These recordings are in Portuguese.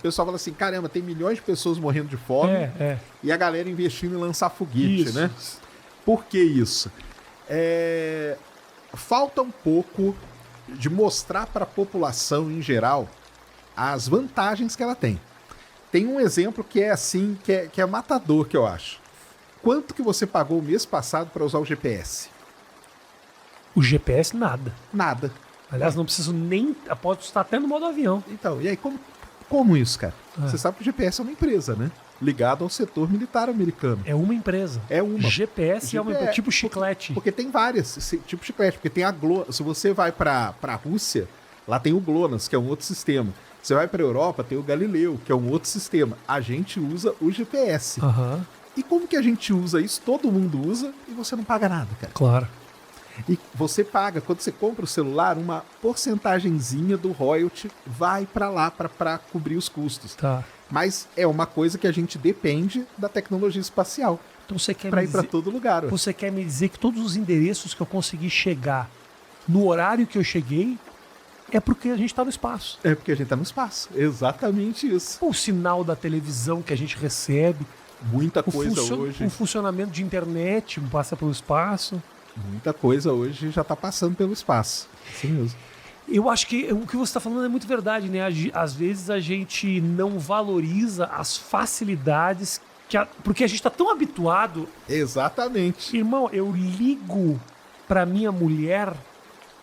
O pessoal fala assim, caramba, tem milhões de pessoas morrendo de fome e a galera investindo em lançar foguete, Isso. né? Por que isso? Falta um pouco de mostrar para a população em geral as vantagens que ela tem. Tem um exemplo que é assim, que é matador, que eu acho. Quanto que você pagou o mês passado para usar o GPS? O GPS, nada. Nada. Aliás, não preciso nem... Pode estar até no modo avião. Então, e aí, como isso, cara? Você sabe que o GPS é uma empresa, né? Ligado ao setor militar americano. É uma empresa. É uma. GPS é uma empresa, tipo chiclete. Porque tem várias, tipo chiclete. Porque tem a GLONASS. Se você vai pra Rússia, lá tem o GLONASS, que é um outro sistema. Você vai pra Europa, tem o Galileu, que é um outro sistema. A gente usa o GPS. Aham. E como que a gente usa isso? Todo mundo usa e você não paga nada, cara. Claro. E você paga, quando você compra o celular, uma porcentagenzinha do royalty vai pra lá pra cobrir os custos. Tá. Mas é uma coisa que a gente depende da tecnologia espacial Então você quer pra me ir pra dizer... todo lugar. Ué. Você quer me dizer que todos os endereços que eu consegui chegar no horário que eu cheguei é porque a gente tá no espaço. É porque a gente tá no espaço. Exatamente isso. O sinal da televisão que a gente recebe, Muita coisa hoje. o funcionamento de internet passa pelo espaço. Muita coisa hoje já tá passando pelo espaço. Assim mesmo. Eu acho que o que você está falando é muito verdade, né? Às vezes a gente não valoriza as facilidades porque a gente está tão habituado. Exatamente. Irmão, eu ligo para minha mulher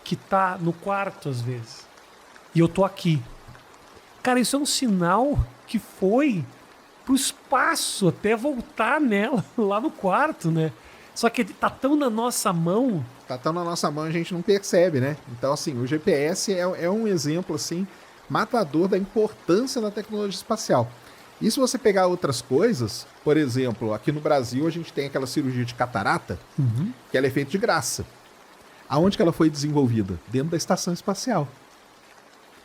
que tá no quarto às vezes e eu tô aqui. Cara, isso é um sinal que foi pro espaço até voltar nela lá no quarto, né? Só que tá tão na nossa mão. Tá tão na nossa mão, a gente não percebe, né? Então, assim, o GPS é um exemplo, assim, matador da importância da tecnologia espacial. E se você pegar outras coisas, por exemplo, aqui no Brasil a gente tem aquela cirurgia de catarata, que ela é feita de graça. Aonde que ela foi desenvolvida? Dentro da estação espacial.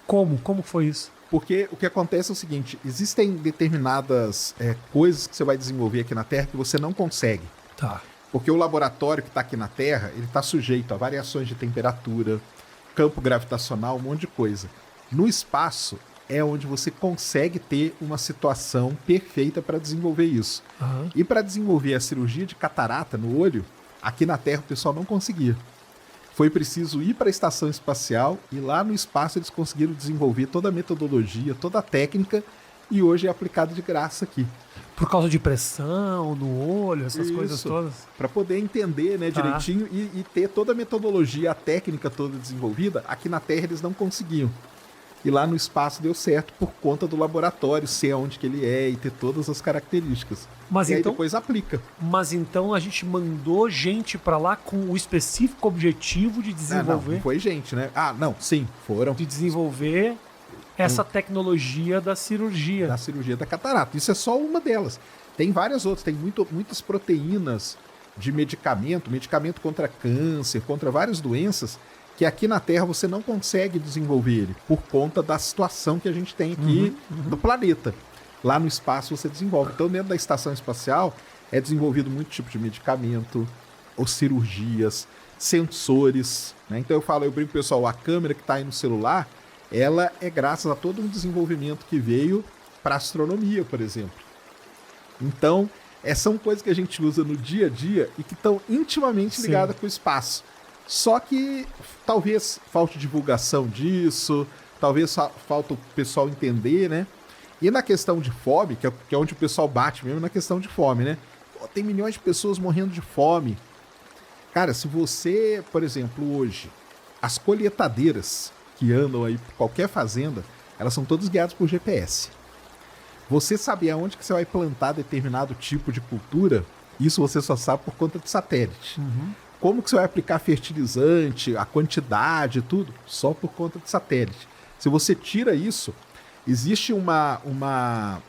Como? Como foi isso? Porque o que acontece é o seguinte, existem determinadas coisas que você vai desenvolver aqui na Terra que você não consegue. Tá. Porque o laboratório que está aqui na Terra, ele está sujeito a variações de temperatura, campo gravitacional, um monte de coisa. No espaço é onde você consegue ter uma situação perfeita para desenvolver isso. Uhum. E para desenvolver a cirurgia de catarata no olho, aqui na Terra o pessoal não conseguia. Foi preciso ir para a estação espacial e lá no espaço eles conseguiram desenvolver toda a metodologia, toda a técnica e hoje é aplicado de graça aqui. Por causa de pressão no olho, essas Isso, coisas todas. para poder entender, né, direitinho e ter toda a metodologia, a técnica toda desenvolvida, aqui na Terra eles não conseguiam. E lá no espaço deu certo por conta do laboratório, ser onde que ele é e ter todas as características. Mas e então, aí depois aplica. Mas então a gente mandou gente pra lá com o específico objetivo de desenvolver. Não foi gente, né? Não, sim, foram. De desenvolver essa tecnologia da cirurgia. Da cirurgia da catarata. Isso é só uma delas. Tem várias outras, tem muitas proteínas de medicamento contra câncer, contra várias doenças, que aqui na Terra você não consegue desenvolver ele, por conta da situação que a gente tem aqui do planeta. Lá no espaço você desenvolve. Então dentro da estação espacial é desenvolvido muito tipo de medicamento, ou cirurgias, sensores, né? Então eu brinco pro pessoal, a câmera que está aí no celular, ela é graças a todo um desenvolvimento que veio para astronomia, por exemplo. Então, são coisas que a gente usa no dia a dia e que estão intimamente ligadas com o espaço. Só que talvez falte divulgação disso, talvez falta o pessoal entender, né? E na questão de fome, que é onde o pessoal bate mesmo, na questão de fome, né? Pô, tem milhões de pessoas morrendo de fome. Cara, se você, por exemplo, hoje, as colheitadeiras que andam aí por qualquer fazenda, elas são todas guiadas por GPS. Você saber aonde que você vai plantar determinado tipo de cultura, isso você só sabe por conta de satélite. Como que você vai aplicar fertilizante, a quantidade, tudo, só por conta de satélite. Se você tira isso, existe uma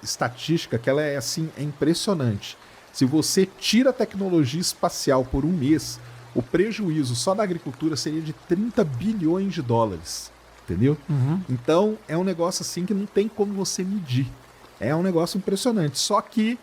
estatística que ela é assim, é impressionante. Se você tira a tecnologia espacial por um mês, o prejuízo só da agricultura seria de 30 bilhões de dólares. Entendeu? Então, é um negócio assim que não tem como você medir. É um negócio impressionante. Só que,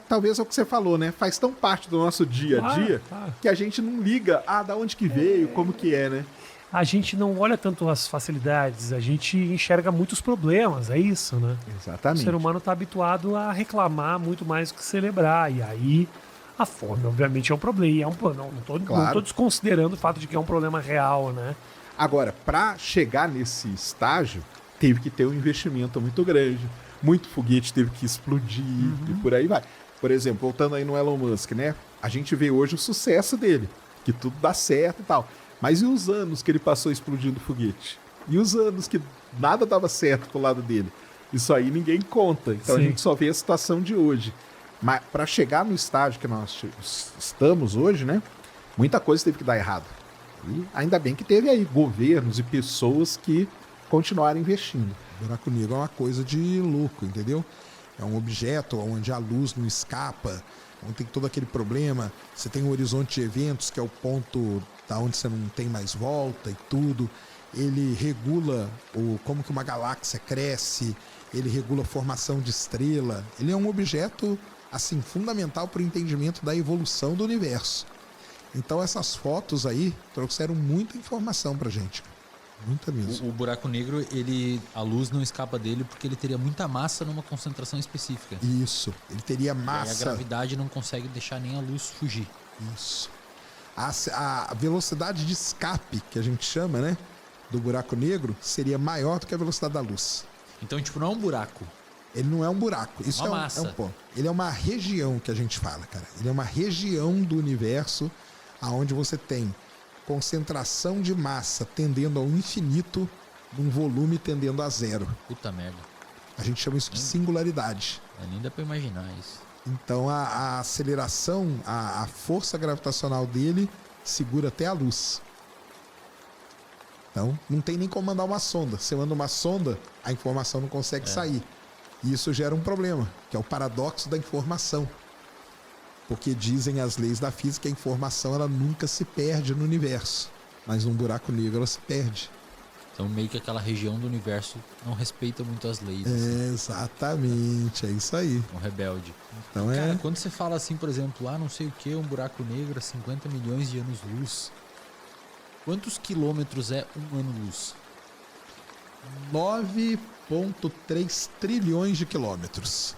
talvez é o que você falou, né? Faz tão parte do nosso dia a dia que a gente não liga, da onde que veio, como que é, né? a gente não olha tanto as facilidades, a gente enxerga muitos problemas, é isso, né? O Exatamente. ser humano está habituado a reclamar muito mais do que celebrar, e aí a fome, obviamente, é um problema. E não tô desconsiderando o fato de que é um problema real, né? Agora, para chegar nesse estágio, teve que ter um investimento muito grande. Muito foguete teve que explodir e por aí vai. Por exemplo, voltando aí no Elon Musk, né? A gente vê hoje o sucesso dele, que tudo dá certo e tal. Mas e os anos que ele passou explodindo foguete? E os anos que nada dava certo pro lado dele? Isso aí ninguém conta. Então Sim. a gente só vê a situação de hoje. Mas para chegar no estágio que nós estamos hoje, né? Muita coisa teve que dar errado. E ainda bem que teve aí governos e pessoas que continuaram investindo. Buraco negro é uma coisa de louco, entendeu? É um objeto onde a luz não escapa, onde tem todo aquele problema. Você tem um horizonte de eventos, que é o ponto da onde você não tem mais volta e tudo. Ele regula como que uma galáxia cresce, ele regula a formação de estrela. Ele é um objeto assim fundamental para o entendimento da evolução do universo. Então essas fotos aí trouxeram muita informação pra gente. Muita mesmo. O buraco negro, a luz não escapa dele porque ele teria muita massa numa concentração específica. Isso. Ele teria E aí massa. a gravidade não consegue deixar nem a luz fugir. Isso. A velocidade de escape, que a gente chama, né? Do buraco negro, seria maior do que a velocidade da luz. Então, tipo, não é um buraco. Ele não é um buraco. Isso Uma é massa. um ponto. Ele é uma região que a gente fala, cara. Ele é uma região do universo onde você tem concentração de massa tendendo ao infinito num volume tendendo a zero. Puta merda. A gente chama isso de singularidade. Nem dá pra imaginar isso. Então a aceleração, a força gravitacional dele segura até a luz. Então não tem nem como mandar uma sonda. Você manda uma sonda, a informação não consegue sair. E isso gera um problema, que é o paradoxo da informação. Porque dizem as leis da física que a informação ela nunca se perde no universo. Mas num buraco negro ela se perde. Então meio que aquela região do universo não respeita muito as leis. assim. Exatamente, é isso aí. Um rebelde. Então Cara, quando você fala assim, por exemplo, não sei o que, um buraco negro a 50 milhões de anos-luz. Quantos quilômetros é um ano-luz? 9,3 trilhões de quilômetros.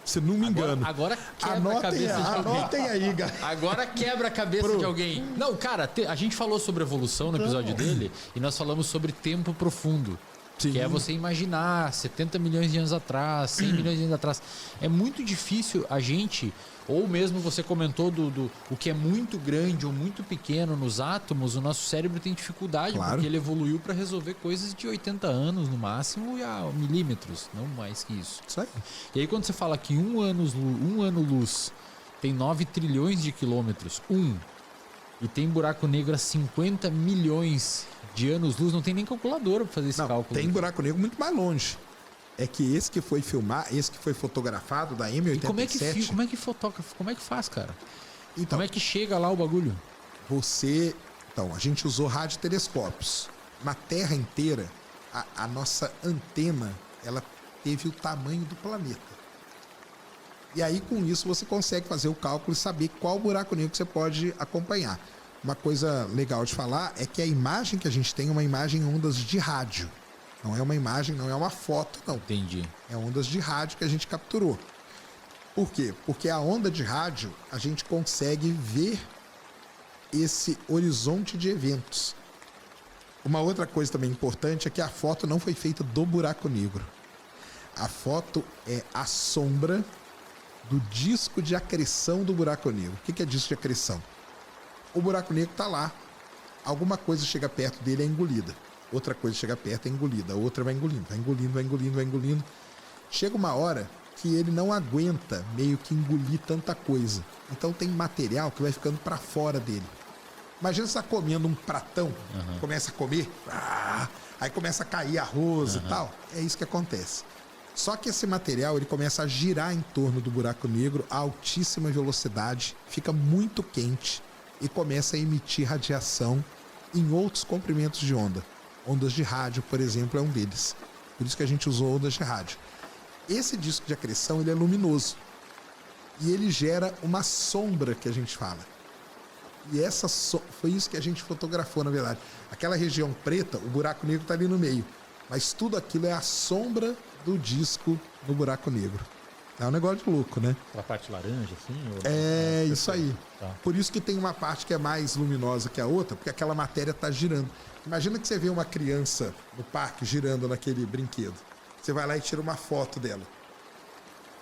Se não me engano. Agora quebra a cabeça de alguém. Anotem aí, galera. Agora quebra a cabeça de alguém. Não, cara, a gente falou sobre evolução no episódio dele e nós falamos sobre tempo profundo. Sim. Que é você imaginar 70 milhões de anos atrás, 100 milhões de anos atrás. É muito difícil a gente, ou mesmo você comentou o que é muito grande ou muito pequeno nos átomos, o nosso cérebro tem dificuldade, Claro. porque ele evoluiu para resolver coisas de 80 anos no máximo e a milímetros, não mais que isso. Isso aí. E aí quando você fala que um ano-luz tem 9 trilhões de quilômetros, e tem buraco negro a 50 milhões de anos-luz, não tem nem calculadora para fazer esse Não, cálculo. tem buraco negro muito mais longe. É que esse que foi fotografado da M87. E como é que fotógrafo, como é que faz, cara? Então, Como é que chega lá o bagulho? Então, a gente usou radiotelescópios. Na Terra inteira, a nossa antena, ela teve o tamanho do planeta. E aí, com isso, você consegue fazer o cálculo e saber qual buraco negro que você pode acompanhar. Uma coisa legal de falar é que a imagem que a gente tem é uma imagem em ondas de rádio. Não é uma imagem, não é uma foto, não. Entendi. É ondas de rádio que a gente capturou. Por quê? Porque a onda de rádio, a gente consegue ver esse horizonte de eventos. Uma outra coisa também importante é que a foto não foi feita do buraco negro. A foto é a sombra do disco de acreção do buraco negro. O que é disco de acreção? O buraco negro está lá. Alguma coisa chega perto dele, é engolida. Outra coisa chega perto, é engolida. Outra vai engolindo, vai engolindo, vai engolindo, vai engolindo. Chega uma hora que ele não aguenta meio que engolir tanta coisa. Então tem material que vai ficando para fora dele. Imagina você está comendo um pratão, começa a comer, aí começa a cair arroz e tal. É isso que acontece. Só que esse material ele começa a girar em torno do buraco negro a altíssima velocidade, fica muito quente e começa a emitir radiação em outros comprimentos de onda. Ondas de rádio, por exemplo, é um deles. Por isso que a gente usou ondas de rádio. Esse disco de acreção ele é luminoso e ele gera uma sombra que a gente fala. E foi isso que a gente fotografou, na verdade. Aquela região preta, o buraco negro está ali no meio. Mas tudo aquilo é a sombra do disco no buraco negro. É um negócio de louco, né? Aquela parte laranja, assim? É isso aí. Tá. Por isso que tem uma parte que é mais luminosa que a outra, porque aquela matéria está girando. Imagina que você vê uma criança no parque girando naquele brinquedo. Você vai lá e tira uma foto dela.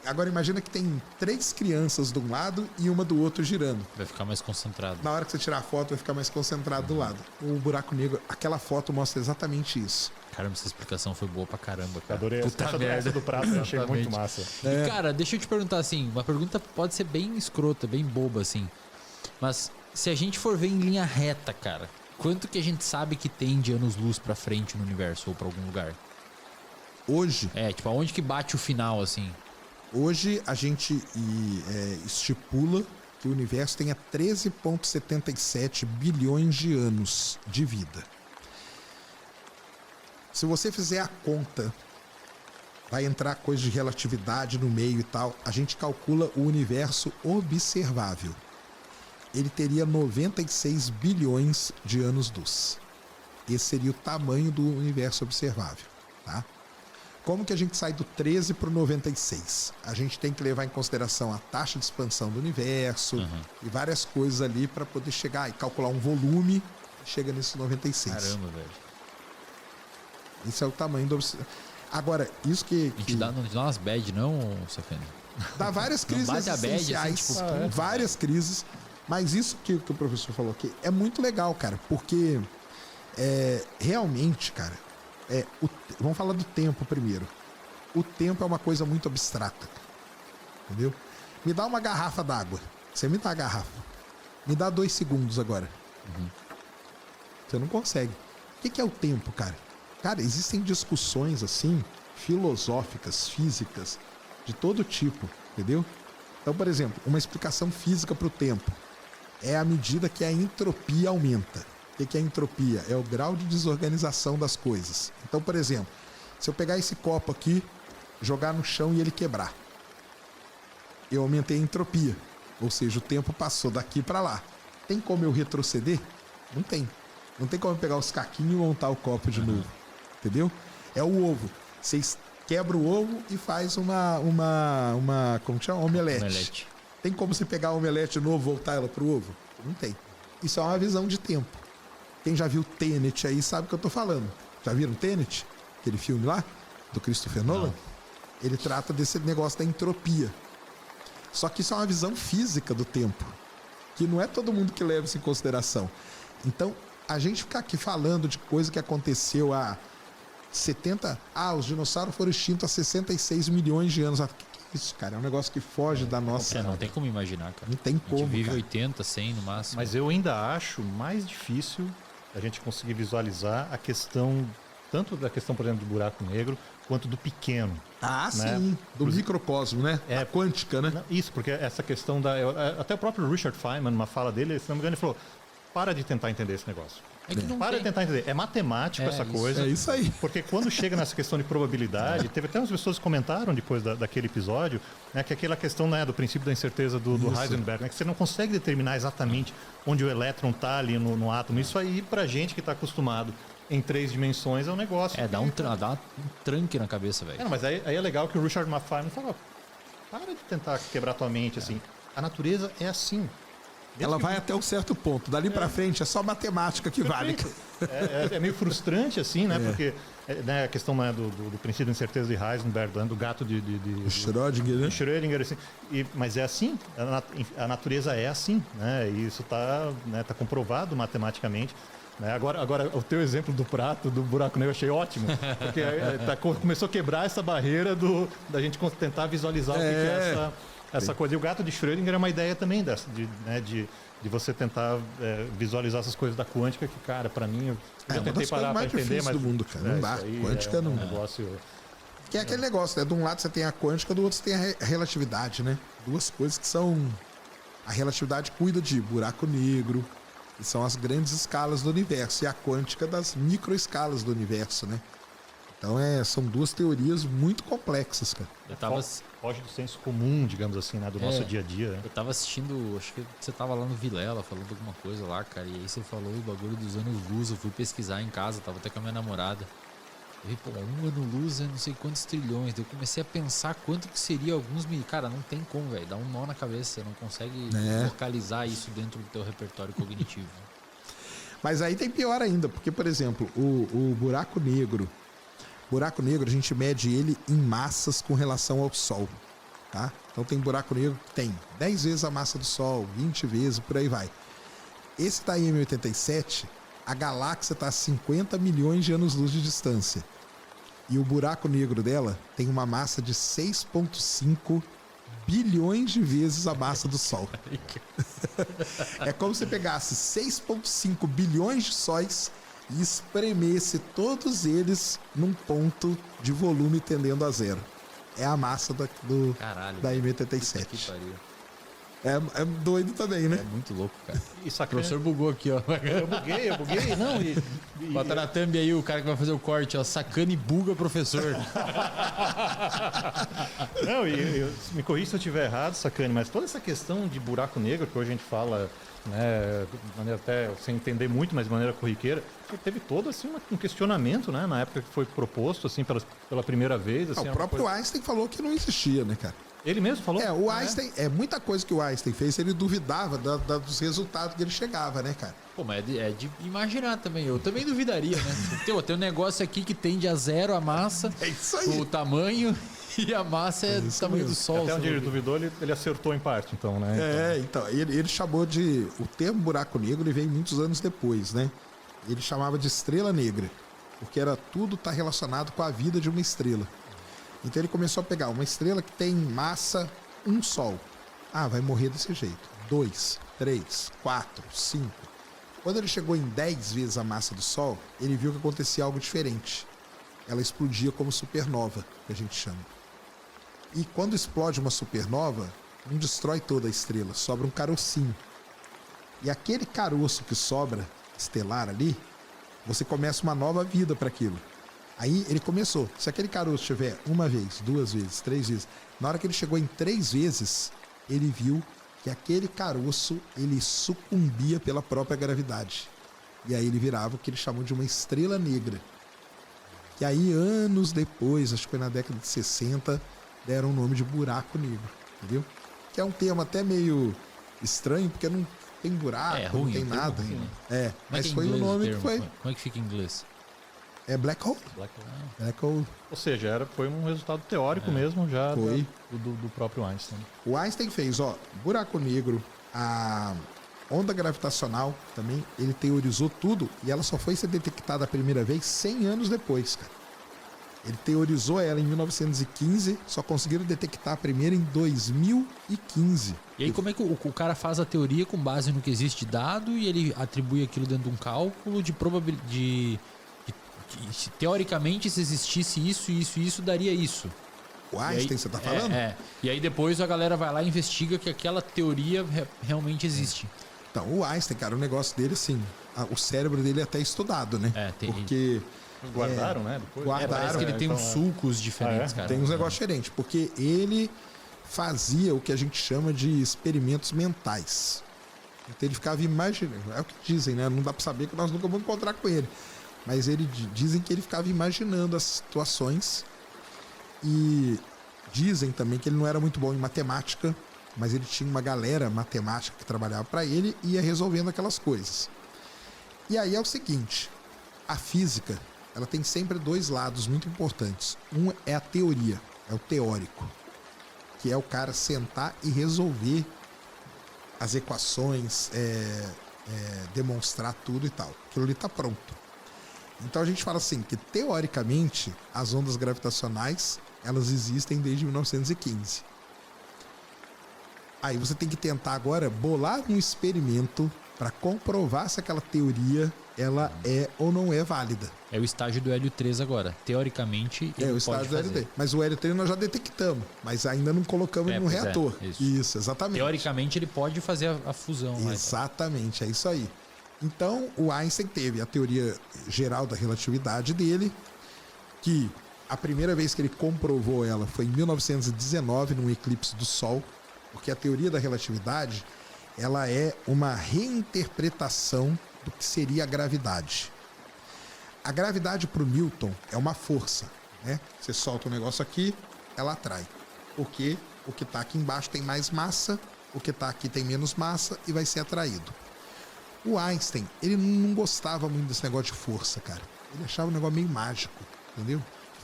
Agora imagina que tem 3 crianças de um lado e uma do outro girando. Vai ficar mais concentrado. Na hora que você tirar a foto, vai ficar mais concentrado do lado. O buraco negro, aquela foto mostra exatamente isso. Caramba, essa explicação foi boa pra caramba, cara. Adorei essa do prato, eu achei muito massa. E, cara, deixa eu te perguntar assim, uma pergunta pode ser bem escrota, bem boba, assim. Mas se a gente for ver em linha reta, cara, quanto que a gente sabe que tem de anos-luz pra frente no universo ou pra algum lugar? Hoje, Tipo, aonde que bate o final, assim? hoje a gente estipula que o universo tenha 13,77 bilhões de anos de vida. Se você fizer a conta, vai entrar coisa de relatividade no meio e tal, a gente calcula o universo observável. Ele teria 96 bilhões de anos-luz. Esse seria o tamanho do universo observável, tá? Como que a gente sai do 13 para o 96? A gente tem que levar em consideração a taxa de expansão do universo e várias coisas ali para poder chegar e calcular um volume e chega nesse 96. Caramba, velho. Esse é o tamanho do... Agora, isso que... A gente não te dá umas bad, não, Safena? Dá várias crises bate a bad, assim, existenciais, tipo, várias crises, mas isso que o professor falou aqui é muito legal, cara, porque realmente, cara, vamos falar do tempo primeiro. O tempo é uma coisa muito abstrata, entendeu? Me dá uma garrafa d'água, você me dá a garrafa, me dá 2 segundos agora. Você não consegue. O que é o tempo, cara? Cara, existem discussões assim, filosóficas, físicas, de todo tipo, entendeu? Então, por exemplo, uma explicação física para o tempo é à medida que a entropia aumenta. O que é a entropia? É o grau de desorganização das coisas. Então, por exemplo, se eu pegar esse copo aqui, jogar no chão e ele quebrar, eu aumentei a entropia, ou seja, o tempo passou daqui para lá. Tem como eu retroceder? Não tem. Não tem como eu pegar os caquinhos e montar o copo de novo. Entendeu? É o ovo. Vocês quebram o ovo e faz uma como chama? Omelete. Tem como você pegar a omelete de novo e voltar ela pro ovo? Não tem. Isso é uma visão de tempo. Quem já viu Tenet aí sabe o que eu tô falando. Já viram Tenet? Aquele filme lá, do Christopher Nolan? Ele trata desse negócio da entropia. Só que isso é uma visão física do tempo, que não é todo mundo que leva isso em consideração. Então, a gente ficar aqui falando de coisa que aconteceu há 70... os dinossauros foram extintos há 66 milhões de anos. Que isso, cara? É um negócio que foge da nossa... Não tem como imaginar, cara. Não tem como, A gente vive cara. 80, 100 no máximo. Mas eu ainda acho mais difícil a gente conseguir visualizar a questão, tanto da questão, por exemplo, do buraco negro, quanto do pequeno. Ah, né? sim. Do microcosmo, né? A quântica, né? Isso, porque essa questão da... Até o próprio Richard Feynman, numa fala dele, se não me engano, ele falou: para de tentar entender esse negócio. Para de tentar entender. É matemático essa coisa. É isso aí. Porque quando chega nessa questão de probabilidade, teve até umas pessoas que comentaram depois daquele episódio, né, que aquela questão, né, do princípio da incerteza do Heisenberg, né, que você não consegue determinar exatamente onde o elétron está ali no átomo. Isso aí, pra gente que está acostumado em 3 dimensões, é um negócio. Dá um tranque na cabeça, velho. Mas aí é legal que o Richard Feynman falou: para de tentar quebrar tua mente, assim. A natureza é assim. Ela vai até um certo ponto. Dali pra frente é só matemática que vale. É meio frustrante, assim, né? Porque né, a questão, né, do princípio da incerteza de Heisenberg, do gato de Schrödinger, né? Schrödinger, assim. Mas é assim. A natureza é assim, né? E isso tá comprovado matematicamente. Né? Agora, o teu exemplo do prato, do buraco negro, eu achei ótimo. Porque começou a quebrar essa barreira da gente tentar visualizar o que é essa coisa. E o gato de Schrödinger é uma ideia também dessa, de você tentar visualizar essas coisas da quântica, que, cara, pra mim, eu tentei parar pra entender, mas... do mundo, cara. Não dá. Quântica não. Negócio... Que é aquele negócio, né? De um lado você tem a quântica, do outro você tem a relatividade, né? Duas coisas que são... A relatividade cuida de buraco negro, que são as grandes escalas do universo, e a quântica das microescalas do universo, né? Então são duas teorias muito complexas, cara. Eu tava, Foge do senso comum, digamos assim, né? Do nosso dia a dia. Né? eu tava assistindo, acho que você tava lá no Vilela falando alguma coisa lá, cara, e aí você falou o bagulho dos anos-luz, eu fui pesquisar em casa, tava até com a minha namorada. Eu vi, pô, 1 ano-luz é não sei quantos trilhões. Daí eu comecei a pensar quanto que seria alguns mil. Cara, não tem como, velho. Dá um nó na cabeça, você não consegue localizar isso dentro do teu repertório cognitivo. Mas aí tem pior ainda, porque, por exemplo, o buraco negro. Buraco negro, a gente mede ele em massas com relação ao Sol, tá? Então tem buraco negro que tem 10 vezes a massa do Sol, 20 vezes, por aí vai. Esse da M87, a galáxia está a 50 milhões de anos-luz de distância. E o buraco negro dela tem uma massa de 6,5 bilhões de vezes a massa do Sol. É como se pegasse 6,5 bilhões de sóis e espremesse todos eles num ponto de volume tendendo a zero. É a massa Caralho, da que M87. pariu. É doido também, né? É muito louco, cara. E O sacana, professor bugou aqui, ó. eu buguei. Não, Bota na thumb aí o cara que vai fazer o corte, ó. Sacana e buga, professor. Não, me corrija se eu estiver errado, Sacane, mas toda essa questão de buraco negro que hoje a gente fala, né, de maneira até sem entender muito, mas de maneira corriqueira, teve todo assim um questionamento, né, na época que foi proposto assim pela primeira vez. Assim, O próprio Einstein falou que não existia, né, cara? Ele mesmo falou? O Einstein, muita coisa que o Einstein fez, ele duvidava dos resultados que ele chegava, né, cara? Pô, mas é de imaginar também. Eu também duvidaria, né? Tem um negócio aqui que tende a zero a massa, É isso aí. o tamanho, e a massa é do tamanho do Sol. Até onde sabe? ele duvidou, ele acertou em parte, então, né? Então, ele chamou de... O termo buraco negro, ele veio muitos anos depois, né? Ele chamava de estrela negra, porque tudo está relacionado com a vida de uma estrela. Então ele começou a pegar uma estrela que tem massa 1 Sol. Ah, vai morrer desse jeito. 2, 3, 4, 5. Quando ele chegou em 10 vezes a massa do Sol, ele viu que acontecia algo diferente. Ela explodia como supernova, que a gente chama. E quando explode uma supernova, não destrói toda a estrela, sobra um carocinho. E aquele caroço que sobra, estelar ali, você começa uma nova vida para aquilo. Aí ele começou. Se aquele caroço tiver 1 vez, 2 vezes, 3 vezes, na hora que ele chegou em 3 vezes, ele viu que aquele caroço ele sucumbia pela própria gravidade. E aí ele virava o que ele chamou de uma estrela negra. E aí, anos depois, acho que foi na década de 60, deram o nome de buraco negro, entendeu? Que é um termo até meio estranho, porque não tem buraco, ruim, não tem é um termo nada. ruim, né? É, Como é mas que é em foi o inglês nome que termo? foi. Como é que fica em inglês? É black hole. Black hole. Ou seja, foi um resultado teórico mesmo já Foi. do próprio Einstein. O Einstein fez, buraco negro, a onda gravitacional também, ele teorizou tudo e ela só foi ser detectada a primeira vez 100 anos depois, cara. Ele teorizou ela em 1915, só conseguiram detectar a primeira em 2015. E aí como é que o cara faz a teoria com base no que existe de dado e ele atribui aquilo dentro de um cálculo de probabilidade... Teoricamente, se existisse isso, daria isso. O Einstein, você tá falando? E aí depois a galera vai lá e investiga que aquela teoria realmente existe. Então, o Einstein, cara, o negócio dele, assim, o cérebro dele é até estudado, né? Tem, Porque Guardaram, né? Depois. parece que ele tem uns sulcos diferentes, cara. tem uns negócios diferentes, porque ele fazia o que a gente chama de experimentos mentais. Então ele ficava imaginando, é o que dizem, né? Não dá pra saber que nós nunca vamos encontrar com ele. Mas dizem que ele ficava imaginando as situações e dizem também que ele não era muito bom em matemática, mas ele tinha uma galera matemática que trabalhava para ele e ia resolvendo aquelas coisas. E aí é o seguinte, a física, ela tem sempre 2 lados muito importantes. Um é a teoria, é o teórico, que é o cara sentar e resolver as equações, demonstrar tudo e tal. Aquilo ali tá pronto. Então a gente fala assim, que teoricamente as ondas gravitacionais elas existem desde 1915. Aí você tem que tentar agora bolar um experimento para comprovar se aquela teoria ela é ou não é válida. É o estágio do hélio 3 agora. Teoricamente, ele o estágio pode do fazer. LD. Mas o hélio 3 nós já detectamos, mas ainda não colocamos no pois reator. isso. Exatamente. Teoricamente, ele pode fazer a fusão. Lá, Exatamente, é isso aí. Então, o Einstein teve a teoria geral da relatividade dele, que a primeira vez que ele comprovou ela foi em 1919, num eclipse do Sol, porque a teoria da relatividade ela é uma reinterpretação do que seria a gravidade. A gravidade para o Newton é uma força, né? Você solta um negócio aqui, ela atrai. Porque o que está aqui embaixo tem mais massa, o que está aqui tem menos massa e vai ser atraído. O Einstein, ele não gostava muito desse negócio de força, cara. Ele achava um negócio meio mágico, entendeu?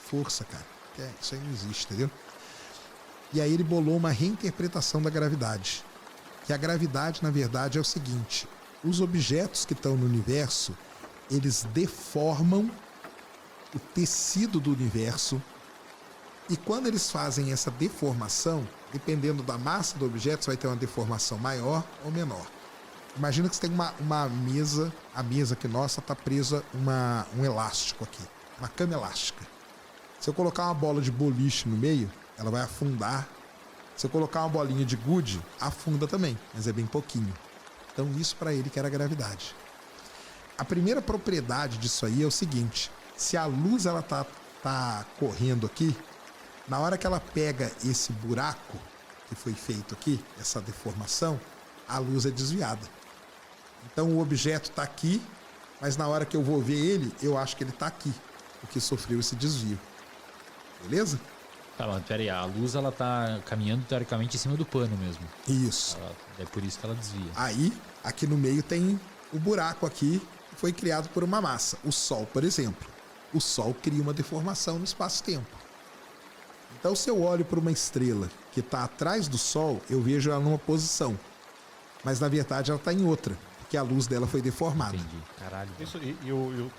Força, cara. Isso aí não existe, entendeu? E aí ele bolou uma reinterpretação da gravidade. Que a gravidade, na verdade, é o seguinte: os objetos que estão no universo, eles deformam o tecido do universo. E quando eles fazem essa deformação, dependendo da massa do objeto, você vai ter uma deformação maior ou menor. Imagina que você tem uma mesa, a mesa aqui nossa está presa um elástico aqui, uma cama elástica. Se eu colocar uma bola de boliche no meio, ela vai afundar. Se eu colocar uma bolinha de gude, afunda também, mas é bem pouquinho. Então isso para ele que era a gravidade. A primeira propriedade disso aí é o seguinte: se a luz ela tá correndo aqui, na hora que ela pega esse buraco que foi feito aqui, essa deformação, a luz é desviada. Então o objeto está aqui, mas na hora que eu vou ver ele, eu acho que ele está aqui, porque sofreu esse desvio. Beleza? Tá, mas peraí, a luz ela tá caminhando teoricamente em cima do pano mesmo. Isso. É por isso que ela desvia. Aí, aqui no meio tem o buraco aqui, que foi criado por uma massa. O Sol, por exemplo. O Sol cria uma deformação no espaço-tempo. Então, se eu olho para uma estrela que está atrás do Sol, eu vejo ela numa posição. Mas, na verdade, ela está em outra, porque a luz dela foi deformada. Entendi. Caralho. Isso,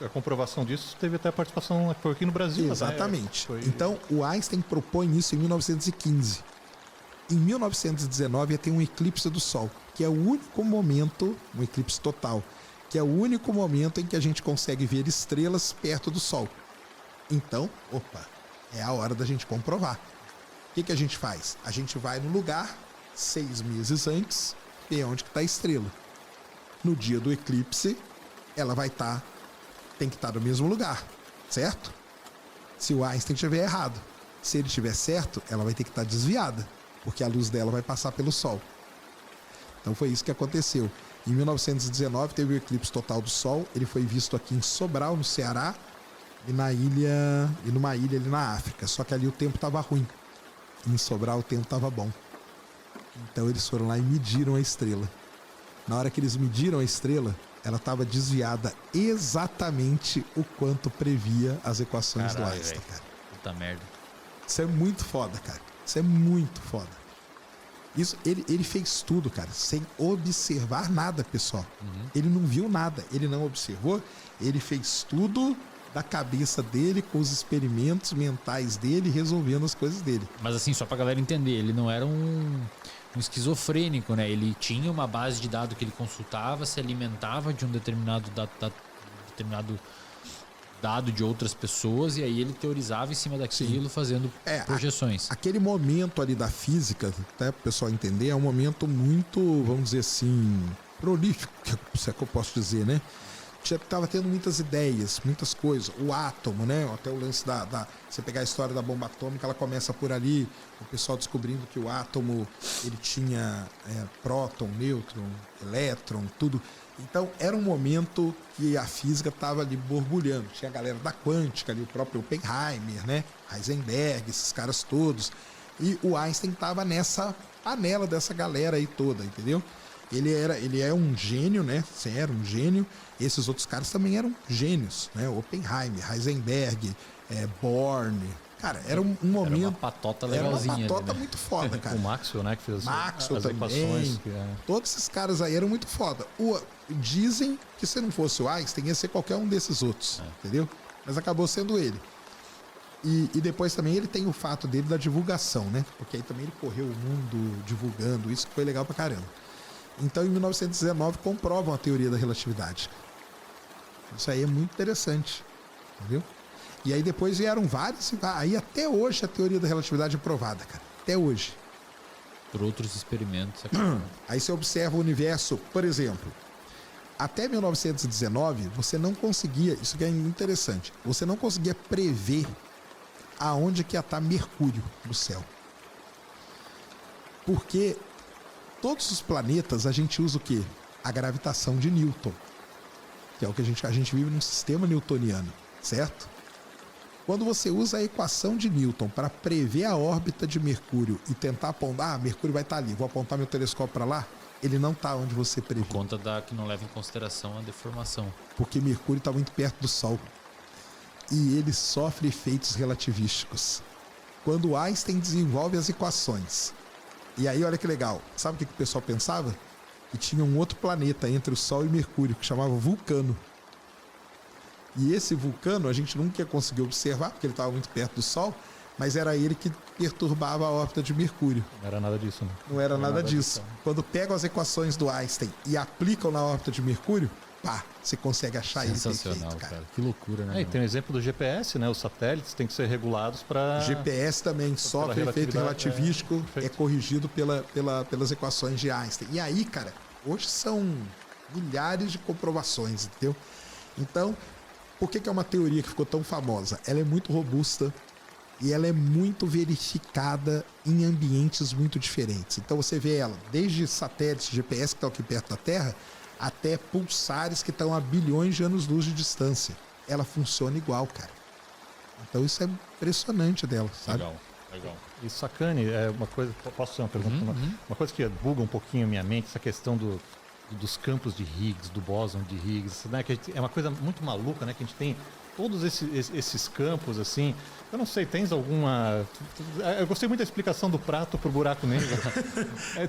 a comprovação disso teve até a participação aqui no Brasil. Exatamente. Né? Então, o Einstein propõe isso em 1915. Em 1919 ia ter um eclipse do Sol, que é o único momento, um eclipse total, que é o único momento em que a gente consegue ver estrelas perto do Sol. Então, é a hora da gente comprovar. O que a gente faz? A gente vai no lugar 6 meses antes, ver onde que está a estrela. No dia do eclipse, ela vai estar, tem que estar no mesmo lugar, certo? Se o Einstein estiver errado. Se ele estiver certo, ela vai ter que estar desviada, porque a luz dela vai passar pelo Sol. Então foi isso que aconteceu. Em 1919 teve o eclipse total do Sol, ele foi visto aqui em Sobral, no Ceará, e numa ilha ali na África. Só que ali o tempo estava ruim. Em Sobral o tempo estava bom. Então eles foram lá e mediram a estrela. Na hora que eles mediram a estrela, ela estava desviada exatamente o quanto previa as equações do Einstein, cara. Puta merda. Isso é muito foda, cara. Isso é muito foda. Isso, ele fez tudo, cara, sem observar nada, pessoal. Ele não viu nada, ele não observou, ele fez tudo da cabeça dele, com os experimentos mentais dele, resolvendo as coisas dele. Mas assim, só pra galera entender, ele não era um esquizofrênico, né? Ele tinha uma base de dados que ele consultava, se alimentava de um determinado dado de outras pessoas, e aí ele teorizava em cima daquilo, fazendo projeções. Aquele momento ali da física, até para o pessoal entender, é um momento muito, vamos dizer assim, prolífico, se é que eu posso dizer, né? Tava tendo muitas ideias, muitas coisas. O átomo, né? Até o lance você pegar a história da bomba atômica, ela começa por ali, o pessoal descobrindo que o átomo, ele tinha próton, nêutron, elétron, tudo. Então, era um momento que a física estava ali borbulhando. Tinha a galera da quântica ali, o próprio Oppenheimer, né? Heisenberg, esses caras todos. E o Einstein estava nessa panela dessa galera aí toda, entendeu? Ele é um gênio, né? Sim, era um gênio. Esses outros caras também eram gênios, né? Oppenheimer, Heisenberg, Born. Cara, era um momento... Era uma patota legalzinha. Era uma patota ali, né? muito foda, cara. O Maxwell, né? Que fez Maxwell as também. equações. Todos esses caras aí eram muito foda. Dizem que se não fosse o Einstein, ia ser qualquer um desses outros, entendeu? Mas acabou sendo ele. E depois também ele tem o fato dele da divulgação, né? Porque aí também ele correu o mundo divulgando isso, que foi legal pra caramba. Então, em 1919, comprovam a teoria da relatividade. Isso aí é muito interessante, entendeu? E aí depois vieram vários, aí até hoje a teoria da relatividade é provada, cara. Até hoje. Por outros experimentos. Aí você observa o universo, por exemplo, até 1919, você não conseguia, isso que é interessante, você não conseguia prever aonde que ia estar Mercúrio no céu. Porque todos os planetas a gente usa o quê? A gravitação de Newton, que é o que a gente vive num sistema newtoniano, certo? Quando você usa a equação de Newton para prever a órbita de Mercúrio e tentar apontar, Mercúrio vai estar ali, vou apontar meu telescópio para lá, ele não está onde você previu. Por conta que não leva em consideração a deformação. Porque Mercúrio está muito perto do Sol. E ele sofre efeitos relativísticos. Quando Einstein desenvolve as equações. E aí, olha que legal. Sabe o que o pessoal pensava? Que tinha um outro planeta entre o Sol e Mercúrio, que chamava Vulcano. E esse Vulcano a gente nunca ia conseguir observar, porque ele estava muito perto do Sol, mas era ele que perturbava a órbita de Mercúrio. Não era nada disso, né? Não era nada disso. Quando pegam as equações do Einstein e aplicam na órbita de Mercúrio, pá, você consegue achar ele Sensacional, perfeito, cara. Que loucura, né? E tem o exemplo do GPS, né? Os satélites têm que ser regulados para... GPS também sofre efeito relativístico, é corrigido pelas equações de Einstein. E aí, cara, hoje são milhares de comprovações, entendeu? Então, por que é uma teoria que ficou tão famosa? Ela é muito robusta e ela é muito verificada em ambientes muito diferentes. Então você vê ela desde satélites GPS que estão aqui perto da Terra até pulsares que estão a bilhões de anos-luz de distância. Ela funciona igual, cara. Então isso é impressionante dela, sabe? Legal. E sacane, é uma coisa... Posso fazer uma pergunta? Uma coisa que buga um pouquinho a minha mente, essa questão dos campos de Higgs, do bóson de Higgs, né? Que é uma coisa muito maluca, né? Que a gente tem todos esses campos, assim. Eu não sei, tens alguma... Eu gostei muito da explicação do prato pro buraco negro.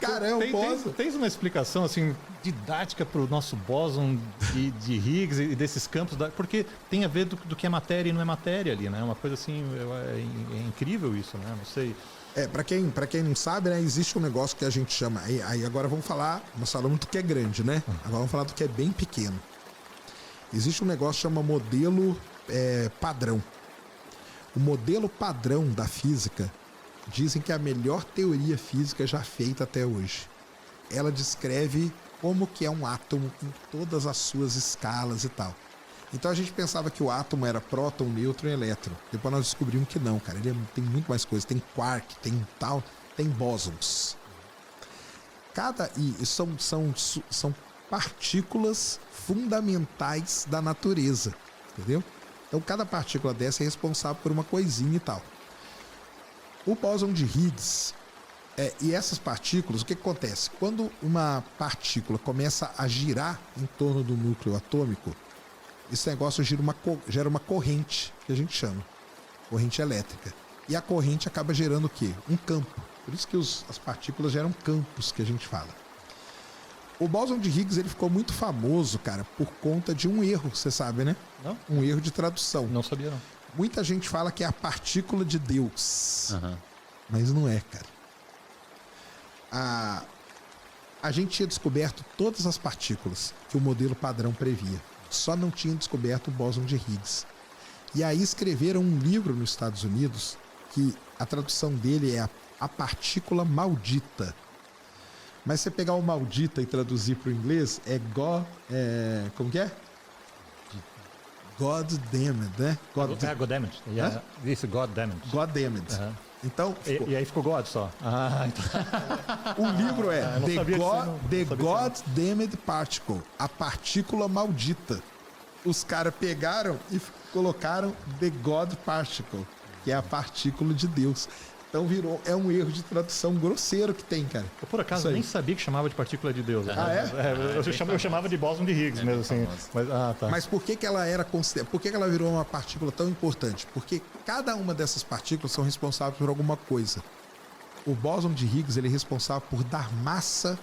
Cara, é um bóson. Tens uma explicação, assim, didática pro nosso bóson de Higgs e desses campos? Porque tem a ver do que é matéria e não é matéria ali, né? Uma coisa assim, é incrível isso, né? Não sei... Pra quem não sabe, né, existe um negócio que a gente chama... Aí agora vamos falar... Nós falamos do que é grande, né? Agora vamos falar do que é bem pequeno. Existe um negócio que chama modelo padrão. O modelo padrão da física dizem que é a melhor teoria física já feita até hoje. Ela descreve como que é um átomo em todas as suas escalas e tal. Então a gente pensava que o átomo era próton, nêutron e elétron. Depois nós descobrimos que não, cara. Ele tem muito mais coisas. Tem quark, tem tal, tem bósons. São partículas fundamentais da natureza, entendeu? Então cada partícula dessa é responsável por uma coisinha e tal. O bóson de Higgs e essas partículas, o que acontece? Quando uma partícula começa a girar em torno do núcleo atômico, esse negócio gera uma corrente, que a gente chama corrente elétrica. E a corrente acaba gerando o quê? Um campo. Por isso que as partículas geram campos, que a gente fala. O bóson de Higgs ele ficou muito famoso, cara, por conta de um erro, você sabe, né? Não? Um erro de tradução. Não sabia, não. Muita gente fala que é a partícula de Deus. Mas não é, cara. A gente tinha descoberto todas as partículas que o modelo padrão previa. Só não tinha descoberto o bóson de Higgs. E aí escreveram um livro nos Estados Unidos que a tradução dele é a partícula maldita. Mas se você pegar o maldita e traduzir para o inglês, como que é? God damned, né? God damned. Yeah. Isso, God damned. God damned. Então, e aí ficou God só. Então. O livro é The God Damned Particle, a partícula maldita. Os caras pegaram e colocaram The God Particle, que é a partícula de Deus. Então é um erro de tradução grosseiro que tem, cara. Eu, por acaso, nem sabia que chamava de partícula de Deus. Eu chamava de bóson de Higgs mesmo, assim. Mas, tá. Mas por que ela era considerada? Por que ela virou uma partícula tão importante? Porque cada uma dessas partículas são responsáveis por alguma coisa. O bóson de Higgs ele é responsável por dar massa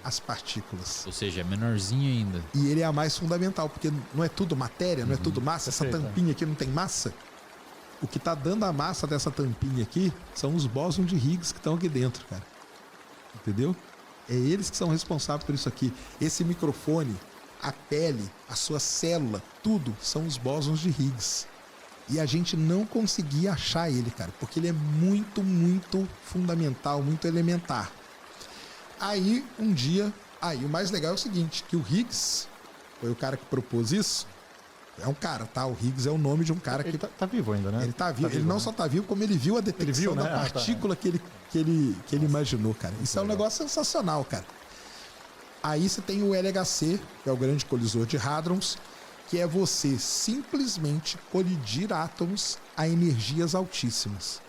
às partículas. Ou seja, é menorzinho ainda. E ele é a mais fundamental, porque não é tudo matéria, não é tudo massa. Essa tampinha aqui não tem massa. O que está dando a massa dessa tampinha aqui são os bósons de Higgs que estão aqui dentro, cara. Entendeu? É eles que são responsáveis por isso aqui. Esse microfone, a pele, a sua célula, tudo são os bósons de Higgs. E a gente não conseguia achar ele, cara, porque ele é muito, muito fundamental, muito elementar. Aí, um dia... o mais legal é o seguinte, que o Higgs, foi o cara que propôs isso, É um cara, tá? O Higgs é o nome de um cara Ele que... tá vivo ainda, né? Ele tá vivo. Ele não né? só tá vivo, como ele viu a detecção viu, né? da Ah, tá. partícula que ele imaginou, cara. Isso é um negócio sensacional, cara. Aí você tem o LHC, que é o Grande Colisor de Hadrons, que é você simplesmente colidir átomos a energias altíssimas.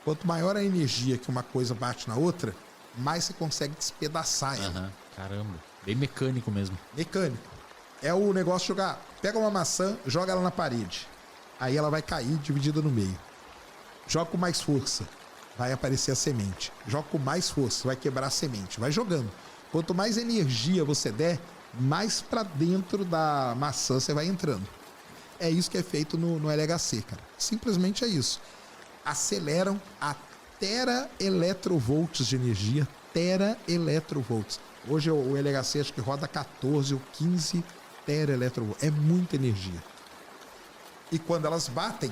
Quanto maior a energia que uma coisa bate na outra, mais você consegue despedaçar ela. Aham. Caramba. Bem mecânico mesmo. Mecânico. É o negócio de jogar. Pega uma maçã, joga ela na parede. Aí ela vai cair dividida no meio. Joga com mais força. Vai aparecer a semente. Joga com mais força. Vai quebrar a semente. Vai jogando. Quanto mais energia você der, mais pra dentro da maçã você vai entrando. É isso que é feito no LHC, cara. Simplesmente é isso. Aceleram a teraelectrovolts de energia. Teraelectrovolts. Hoje o LHC acho que roda 14 ou 15 teraelectrovolts. É muita energia. E quando elas batem,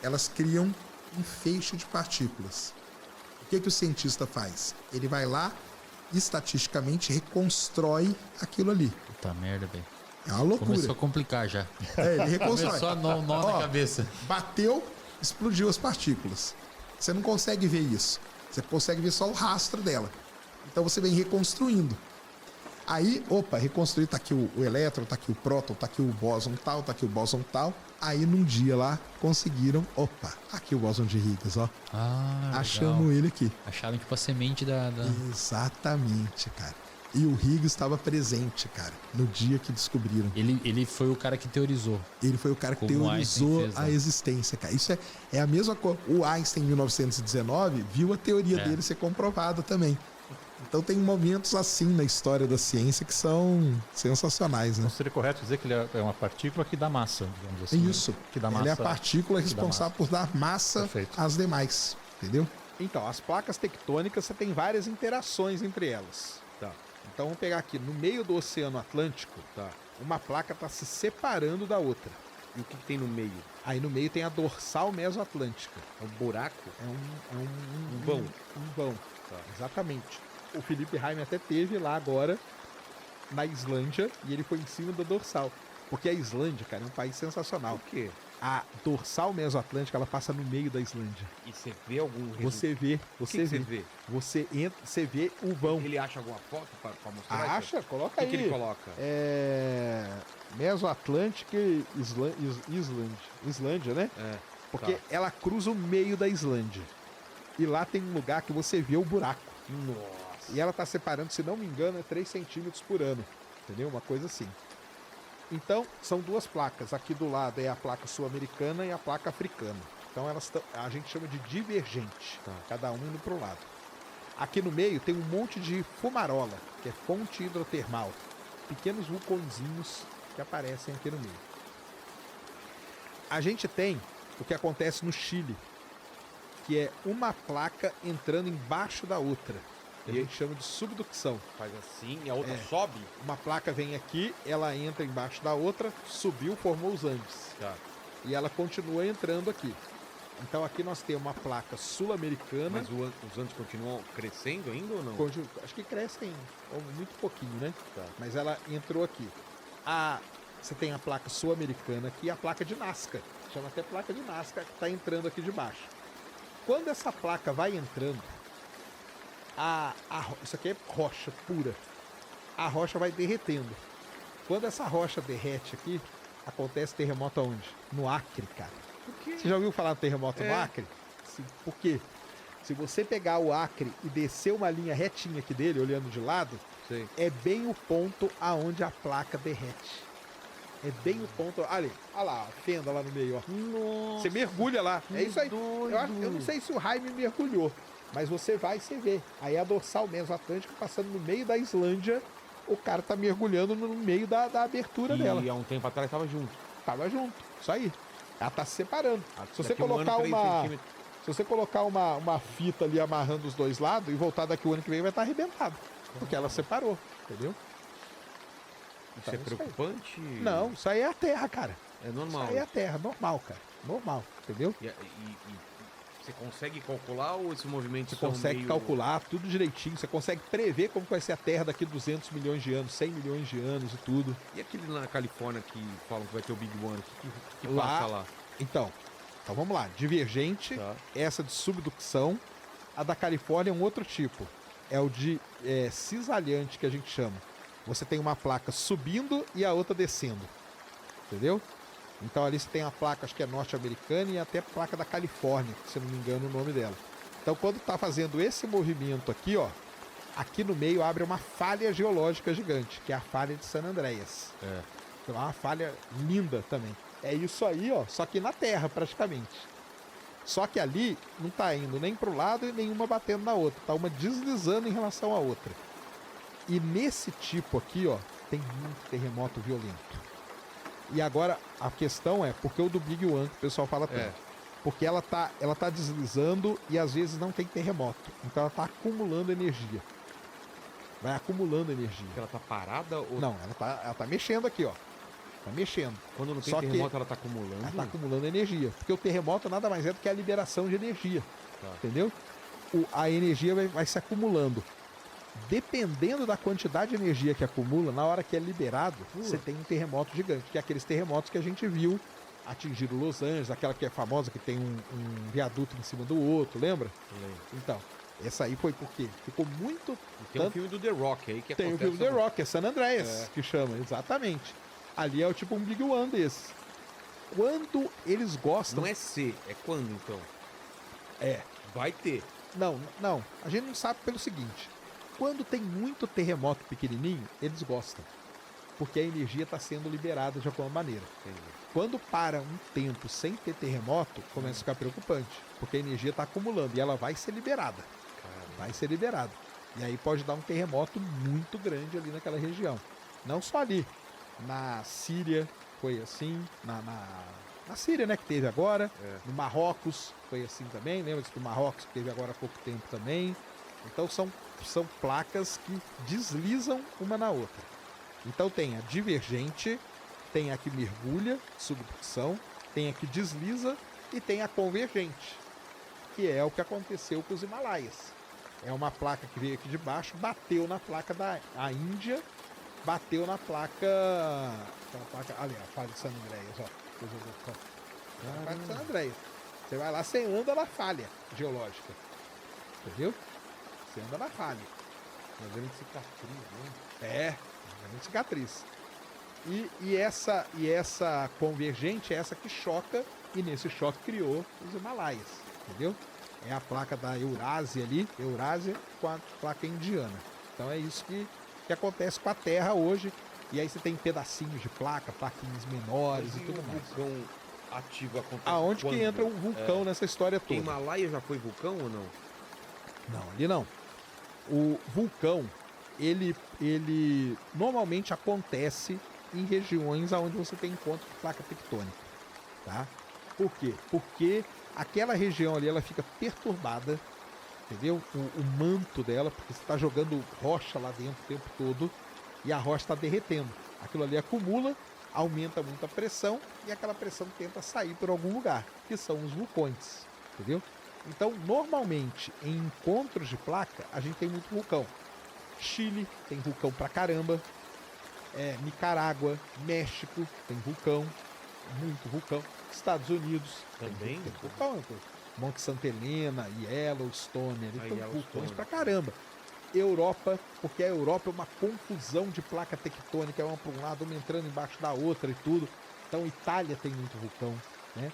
elas criam um feixe de partículas. O que o cientista faz? Ele vai lá, estatisticamente, reconstrói aquilo ali. Puta merda, velho. É uma loucura. Começou a complicar já. Ele reconstrói. Começou a nó Ó, na cabeça. Bateu, explodiu as partículas. Você não consegue ver isso. Você consegue ver só o rastro dela. Então você vem reconstruindo. Aí, opa, reconstruir, tá aqui o elétron, tá aqui o próton, tá aqui o bóson tal, tá aqui o bóson tal. Aí num dia lá, conseguiram, opa, aqui o bóson de Higgs, ó. Ah, Achamos ele aqui. Acharam tipo a semente da... Exatamente, cara. E o Higgs estava presente, cara, no dia que descobriram. Ele foi o cara que teorizou. Ele foi o cara que Como o teorizou Einstein fez, né? a existência, cara. Isso é a mesma coisa. O Einstein, em 1919, viu a teoria dele ser comprovada também. Então tem momentos assim na história da ciência que são sensacionais, né? Então seria correto dizer que ele é uma partícula que dá massa, digamos assim. Isso. Que dá Ele massa. é a partícula que dá responsável por dar massa Perfeito. às demais, entendeu? Então, as placas tectônicas, você tem várias interações entre elas. Tá. Então, vamos pegar aqui, no meio do Oceano Atlântico, tá, uma placa está se separando da outra. E o que tem no meio? Aí no meio tem a dorsal mesoatlântica. É um buraco? Um vão. Um vão, Tá. exatamente. O Felipe Raime até teve lá agora, na Islândia, e ele foi em cima da dorsal. Porque a Islândia, cara, é um país sensacional. Por quê? A dorsal mesoatlântica, ela passa no meio da Islândia. E você vê algum Você vê, O você que vê. você vê? Você entra, você vê o vão. Ele acha alguma foto pra mostrar? isso? Acha? Coloca O que, aí. que ele coloca? É. Mesoatlântica e Islândia, né? É. Porque Tá. ela cruza o meio da Islândia. E lá tem um lugar que você vê o buraco. Nossa. E ela tá separando, se não me engano, é 3 centímetros por ano. Entendeu? Uma coisa assim. Então, são duas placas. Aqui do lado é a placa sul-americana e a placa africana. Então, a gente chama de divergente. Tá. Cada um indo pro lado. Aqui no meio tem um monte de fumarola, que é fonte hidrotermal. Pequenos vulcõezinhos que aparecem aqui no meio. A gente tem o que acontece no Chile, que é uma placa entrando embaixo da outra. Que a gente chama de subducção. Faz assim e a outra É. sobe? Uma placa vem aqui, ela entra embaixo da outra, subiu, formou os Andes. Tá. E ela continua entrando aqui. Então aqui nós temos uma placa sul-americana. Mas os Andes continuam crescendo ainda ou não? Acho que crescem muito pouquinho, né? Tá. Mas ela entrou aqui. Você tem a placa sul-americana aqui e a placa de Nazca. Chama até placa de Nazca, que está entrando aqui de baixo. Quando essa placa vai entrando, isso aqui é rocha pura. A rocha vai derretendo. Quando essa rocha derrete aqui, acontece terremoto aonde? No Acre, cara. Por quê? Você já ouviu falar do terremoto no É. Acre? Sim. Por quê? Se você pegar o Acre e descer uma linha retinha aqui dele, olhando de lado, Sei. é bem o ponto aonde a placa derrete. É bem o ponto. Olha lá, a fenda lá no meio, ó. Nossa. Você mergulha lá. É isso aí. doido. Eu não sei se o Jaime mergulhou, mas você vai e você vê. Aí a dorsal mesoatlântica passando no meio da Islândia, o cara tá mergulhando no meio da abertura dela. E há um tempo atrás tava junto. Tava junto. Isso aí. Ela tá se separando. Se você Daqui um colocar ano, 3 uma. centímetros. Se você colocar uma fita ali amarrando os dois lados e voltar daqui o ano que vem, vai estar arrebentado. Porque ela separou, entendeu? Isso é Então, isso aí. preocupante? Não, isso aí é a terra, cara. É normal. Isso aí é a terra, normal, cara. Normal, entendeu? E Você consegue calcular ou esse movimento Você consegue calcular tudo direitinho, você consegue prever como vai ser a Terra daqui a 200 milhões de anos, 100 milhões de anos e tudo. E aquele lá na Califórnia que falam que vai ter o Big One, que Lá- passa lá? Então vamos lá. Divergente, Tá. essa de subducção. A da Califórnia é um outro tipo. É o de cisalhante que a gente chama. Você tem uma placa subindo e a outra descendo. Entendeu? Então ali você tem a placa, acho que é norte-americana e até a placa da Califórnia, se eu não me engano o nome dela. Então quando está fazendo esse movimento aqui, ó, aqui no meio abre uma falha geológica gigante, que é a falha de San Andreas. É. Então é uma falha linda também. É isso aí, ó, só que na Terra praticamente. Só que ali não tá indo nem pro lado e nenhuma batendo na outra, tá uma deslizando em relação à outra. E nesse tipo aqui, ó, tem muito terremoto violento. E agora a questão é, porque o do Big One, que o pessoal fala tanto? Porque ela tá deslizando e às vezes não tem terremoto. Então ela tá acumulando energia. Vai acumulando energia. Ela tá parada ou Não, ela tá mexendo aqui, ó. Tá mexendo. quando não tem Só que terremoto ela tá acumulando? Ela tá acumulando energia. Porque o terremoto nada mais é do que a liberação de energia. Tá. Entendeu? A energia vai se acumulando. Dependendo da quantidade de energia que acumula, na hora que é liberado, você tem um terremoto gigante. Que é aqueles terremotos que a gente viu atingir Los Angeles, aquela que é famosa, que tem um viaduto em cima do outro, lembra? Lembro. Então, essa aí foi porque ficou muito... E tem um filme do The Rock aí que Tem o acontece filme The também. Rock, é San Andreas, que chama, exatamente. Ali é o tipo um Big One desse. Quando eles gostam... Não é C, é quando então? É. Vai ter. Não. A gente não sabe pelo seguinte. Quando tem muito terremoto pequenininho, eles gostam. Porque a energia está sendo liberada de alguma maneira. Entendi. Quando para um tempo sem ter terremoto, começa a ficar preocupante. Porque a energia está acumulando e ela vai ser liberada. Vai ser liberada. E aí pode dar um terremoto muito grande ali naquela região. Não só ali. Na Síria foi assim. Na Síria, né, que teve agora. No Marrocos foi assim também. Lembra-se do Marrocos que teve agora há pouco tempo também. Então são placas que deslizam uma na outra. Então tem a divergente, tem a que mergulha, subdução, tem a que desliza e tem a convergente, que é o que aconteceu com os Himalaias. É uma placa que veio aqui de baixo, bateu na placa da Índia, bateu na placa... Aquela placa ali, a falha de San Andreas, ó. A placa de San Andreas. Você vai lá, você anda na falha geológica. Entendeu? Você anda na falha. Uma grande cicatriz, né? É, uma grande cicatriz. E essa convergente é essa que choca, e nesse choque criou os Himalaias, entendeu? É a placa da Eurásia ali, Eurásia com a placa indiana. Então é isso que acontece com a Terra hoje. E aí você tem pedacinhos de placa, plaquinhas menores e tudo mais. Vulcão ativo acontece Aonde quando? que entra um vulcão nessa história O toda? Himalaia já foi vulcão ou não? Não, ali não. O vulcão, ele normalmente acontece em regiões onde você tem encontro de placa tectônica, tá? Por quê? Porque aquela região ali, ela fica perturbada, entendeu? O manto dela, porque você está jogando rocha lá dentro o tempo todo e a rocha está derretendo. Aquilo ali acumula, aumenta muito a pressão e aquela pressão tenta sair por algum lugar, que são os vulcões, entendeu? Então, normalmente, em encontros de placa, a gente tem muito vulcão. Chile tem vulcão pra caramba. Nicarágua, México tem vulcão. Muito vulcão. Estados Unidos Também? tem vulcão. Monte Santa Helena, Yellowstone, ali tem Yellowstone. vulcões pra caramba. Europa, porque a Europa é uma confusão de placa tectônica, uma para um lado, uma entrando embaixo da outra e tudo. Então, Itália tem muito vulcão, né?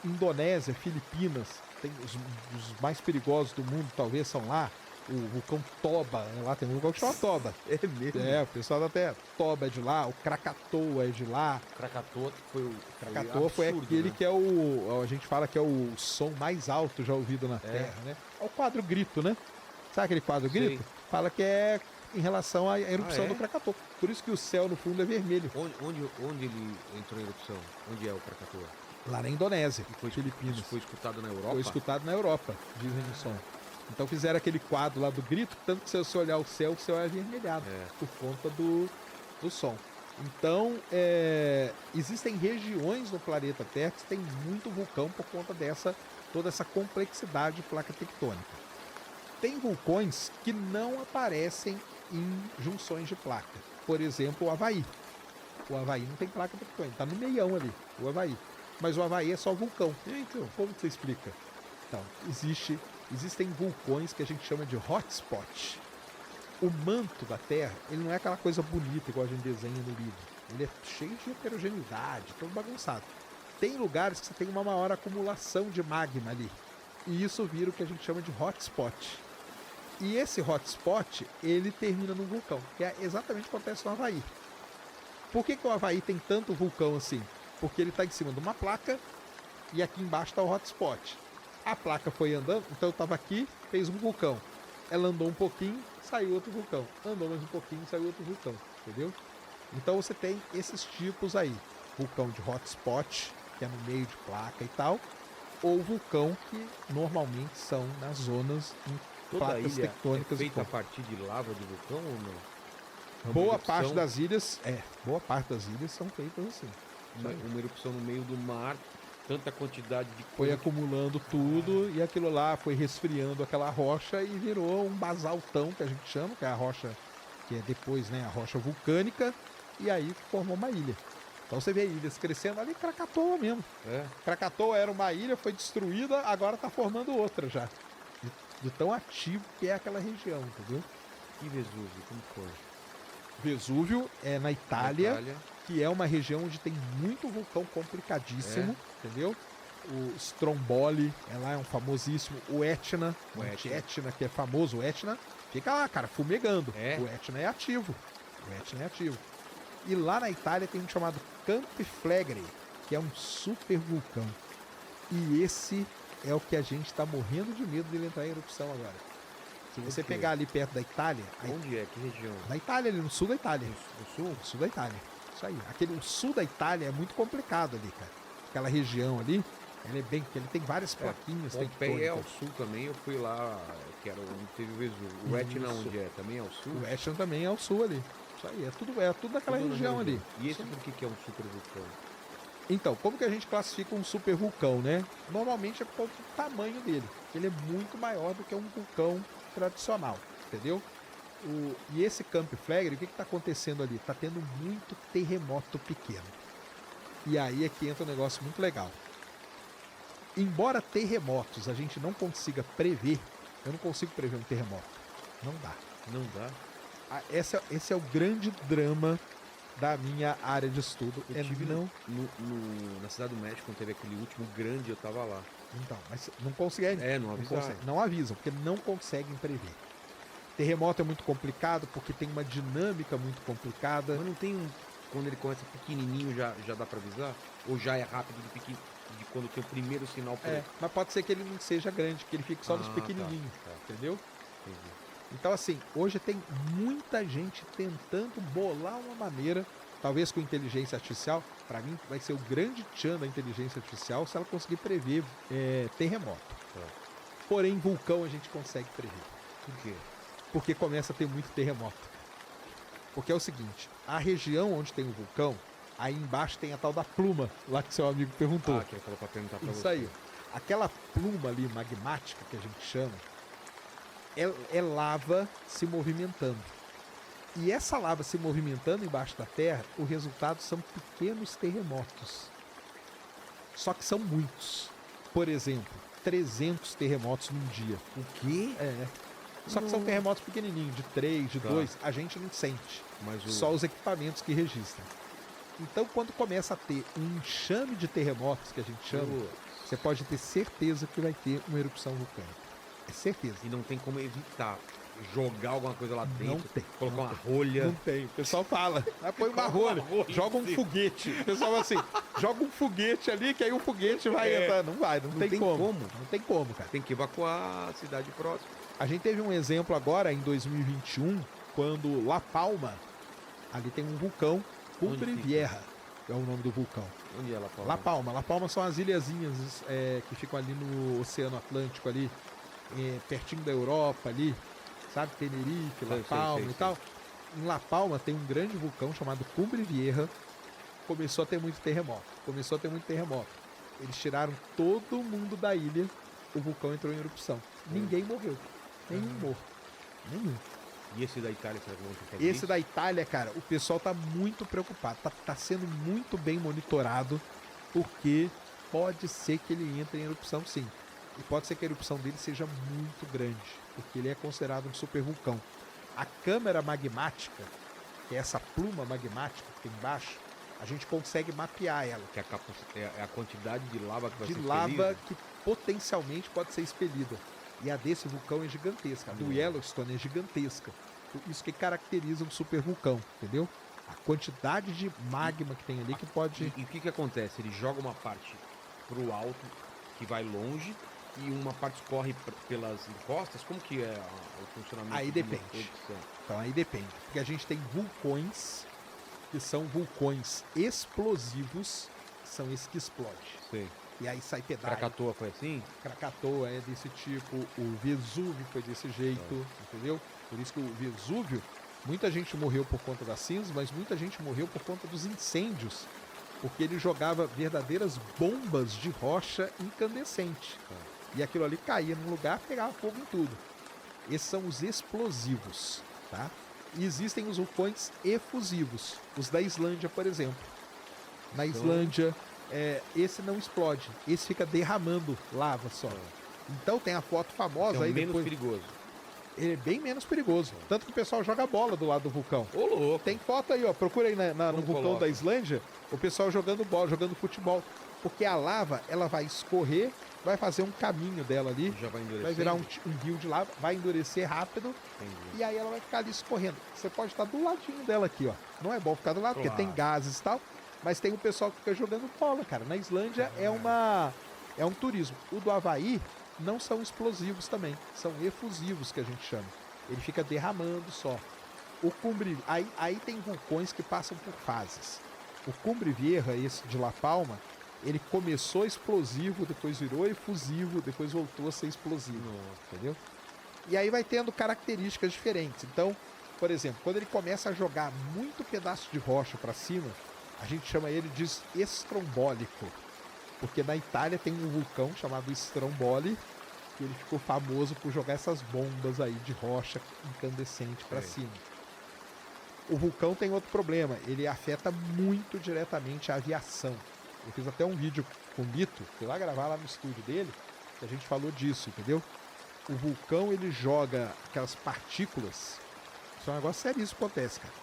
Indonésia, Filipinas, tem os mais perigosos do mundo, talvez são lá. O vulcão Toba, lá tem um vulcão que chama Toba. É mesmo? O pessoal da Terra. Toba é de lá, o Krakatoa é de lá. Krakatoa foi o Krakatoa foi absurdo, aquele né? que é a gente fala que é o som mais alto já ouvido na Terra, né? É o quadro Grito, né? Sabe aquele quadro Sei. Grito? Fala que é em relação à erupção Ah, é? do Krakatoa. Por isso que o céu no fundo é vermelho. Onde ele entrou em erupção? Onde é o Krakatoa? Lá na Indonésia, E foi, Filipinas. Foi escutado na Europa? Foi escutado na Europa, dizem o som. Então fizeram aquele quadro lá do grito, tanto que se você olhar o céu é avermelhado, por conta do som. Então, existem regiões no planeta Terra que tem muito vulcão por conta toda essa complexidade de placa tectônica. Tem vulcões que não aparecem em junções de placa. Por exemplo, o Havaí. O Havaí não tem placa tectônica, está no meião ali, o Havaí. Mas o Havaí é só vulcão. Então, como que você explica? Então, existem vulcões que a gente chama de hotspot. O manto da Terra, ele não é aquela coisa bonita igual a gente desenha no livro. Ele é cheio de heterogeneidade, todo bagunçado. Tem lugares que você tem uma maior acumulação de magma ali. E isso vira o que a gente chama de hotspot. E esse hotspot, ele termina num vulcão, que é exatamente o que acontece no Havaí. Por que o Havaí tem tanto vulcão assim? Porque ele está em cima de uma placa e aqui embaixo está o hotspot. A placa foi andando, então eu estava aqui, fez um vulcão. Ela andou um pouquinho, saiu outro vulcão. Andou mais um pouquinho, saiu outro vulcão. Entendeu? Então você tem esses tipos aí. Vulcão de hotspot, que é no meio de placa e tal. Ou vulcão que normalmente são nas zonas em Toda placas ilha tectônicas. é feita a e partir de lava de vulcão ou não? Uma boa erupção- parte das ilhas, boa parte das ilhas são feitas assim. uma erupção no meio do mar, tanta quantidade de Foi coisa. acumulando tudo e aquilo lá foi resfriando aquela rocha e virou um basaltão que a gente chama, que é a rocha que é depois, né, a rocha vulcânica, e aí formou uma ilha. Então você vê ilhas crescendo ali, Krakatoa mesmo. É. Krakatoa era uma ilha, foi destruída, agora está formando outra já. De tão ativo que é aquela região, entendeu? E Vesúvio, como foi? Vesúvio é na Itália, Itália. que é uma região onde tem muito vulcão complicadíssimo, entendeu? O Stromboli, lá é um famosíssimo. O Etna, O Etna. Etna, que é famoso, o Etna, fica lá, cara, fumegando. É? O Etna é ativo. O Etna é ativo. E lá na Itália tem um chamado Campi Flegrei, que é um super vulcão. E esse é o que a gente está morrendo de medo dele entrar em erupção agora. Se você quê? pegar ali perto da Itália, Onde é? Que região? na Itália, ali no sul da Itália. No sul? No sul da Itália. Isso aí. O sul da Itália é muito complicado ali, cara. Aquela região ali, ele é bem. Ele tem várias plaquinhas. Pompeia é ao tectônicas. sul também, eu fui lá, que era onde teve o Vesúvio. O Etna Isso. onde é? Também é ao sul? O Etna também é ao sul ali. Isso aí. É tudo daquela Tudo na região ali. E esse por que é um super vulcão? Então, como que a gente classifica um super vulcão, né? Normalmente é por conta do tamanho dele. Ele é muito maior do que um vulcão tradicional, entendeu? E esse Campi Flegrei, o que está acontecendo ali? Está tendo muito terremoto pequeno. E aí é que entra um negócio muito legal. Embora terremotos a gente não consiga prever, eu não consigo prever um terremoto. Não dá. Não dá? Esse é o grande drama da minha área de estudo. Eu tive não. na Cidade do México, quando teve aquele último grande, eu tava lá. Então, mas não conseguem. Não avisaram. Não avisam, porque não conseguem prever. Terremoto é muito complicado porque tem uma dinâmica muito complicada. Mas não tem um. Quando ele começa pequenininho, já dá pra avisar? Ou já é rápido de quando tem o primeiro sinal por Mas pode ser que ele não seja grande, que ele fique só nos Ah, pequenininhos, tá. entendeu? Entendi. Então, assim, hoje tem muita gente tentando bolar uma maneira, talvez com inteligência artificial. Para mim, vai ser o grande tchan da inteligência artificial se ela conseguir prever terremoto. Tá. Porém, vulcão a gente consegue prever. Por quê? Porque começa a ter muito terremoto. Porque é o seguinte, a região onde tem o vulcão, aí embaixo tem a tal da pluma, lá que seu amigo perguntou. Que ele falou pra perguntar pra Isso você. aí. Aquela pluma ali magmática que a gente chama é lava se movimentando. E essa lava se movimentando embaixo da Terra, o resultado são pequenos terremotos. Só que são muitos. Por exemplo, 300 terremotos num dia. O quê? Só que são terremotos pequenininhos, de 3, de Tá. 2, a gente não sente. Mas Só os equipamentos que registram. Então, quando começa a ter um enxame de terremotos, que a gente chama, você pode ter certeza que vai ter uma erupção vulcânica. É certeza. E não tem como evitar jogar alguma coisa lá dentro. Não tem. Colocar Não uma tem. rolha. Não tem. O pessoal fala. Põe uma Coloca rolha, uma rolha, joga um sim. foguete. O pessoal fala assim, joga um foguete ali, que aí o foguete vai entrar. Não vai, não tem como. Não tem como, cara. Tem que evacuar a cidade próxima. A gente teve um exemplo agora, em 2021, quando La Palma, ali tem um vulcão, Cumbre Onde fica? Vieja, é o nome do vulcão. Onde ela fala? La Palma. La Palma são as ilhazinhas que ficam ali no Oceano Atlântico, ali, pertinho da Europa, ali, sabe? Tenerife, La Sei, Palma sei, e tal. Em La Palma tem um grande vulcão chamado Cumbre Vieja. Começou a ter muito terremoto. Eles tiraram todo mundo da ilha. O vulcão entrou em erupção. Ninguém morreu. Nenhum morto. Nenhum. E esse da Itália, será que vão ter que fazer Esse isso? da Itália, cara, o pessoal tá muito preocupado. Tá sendo muito bem monitorado, porque pode ser que ele entre em erupção, sim. E pode ser que a erupção dele seja muito grande, porque ele é considerado um supervulcão. A câmara magmática, que é essa pluma magmática que tem embaixo, a gente consegue mapear ela. Que é a quantidade de lava que vai De ser lava expelida. que potencialmente pode ser expelida. E a desse vulcão é gigantesca. A do Yellowstone é gigantesca. Isso que caracteriza um supervulcão, entendeu? A quantidade de magma que tem ali que pode... E o que acontece? Ele joga uma parte pro alto, que vai longe, e uma parte escorre pelas encostas. Como que é o funcionamento? Aí de uma depende. erupção? Então aí depende. Porque a gente tem vulcões que são vulcões explosivos, que são esses que explodem. Sei. E aí sai pedaço. Krakatoa foi assim? Krakatoa é desse tipo, o Vesúvio foi desse jeito, entendeu? Por isso que o Vesúvio, muita gente morreu por conta das cinzas, mas muita gente morreu por conta dos incêndios, porque ele jogava verdadeiras bombas de rocha incandescente. E aquilo ali caía num lugar, pegava fogo em tudo. Esses são os explosivos, tá? E existem os vulcões efusivos, os da Islândia, por exemplo. Na Islândia, esse não explode, esse fica derramando lava só. Então tem a foto famosa É o aí menos depois. perigoso. Ele é bem menos perigoso. Tanto que o pessoal joga bola do lado do vulcão. Ô, louco. Tem foto aí, ó. Procura aí no Como vulcão coloca? da Islândia, o pessoal jogando bola, jogando futebol. Porque a lava, ela vai escorrer, vai fazer um caminho dela ali, Já vai endurecer. vai virar um rio de lava, vai endurecer rápido, Entendi. e aí ela vai ficar ali escorrendo. Você pode estar do ladinho dela aqui, ó. Não é bom ficar do lado, porque Claro. tem gases e tal, mas tem o pessoal que fica jogando bola, cara. Na Islândia é um turismo. O do Havaí não são explosivos também, são efusivos que a gente chama. Ele fica derramando só. O Cumbre, aí tem vulcões que passam por fases. O Cumbre Vieja, esse de La Palma, ele começou explosivo, depois virou efusivo, depois voltou a ser explosivo. Entendeu? E aí vai tendo características diferentes. Então, por exemplo, quando ele começa a jogar muito pedaço de rocha para cima, a gente chama ele de estrombólico. Porque na Itália tem um vulcão chamado Stromboli, que ele ficou famoso por jogar essas bombas aí de rocha incandescente para cima. O vulcão tem outro problema, ele afeta muito diretamente a aviação. Eu fiz até um vídeo com o Lito, fui lá gravar lá no estúdio dele, que a gente falou disso, entendeu? O vulcão, ele joga aquelas partículas. Isso é um negócio sério, isso acontece, cara.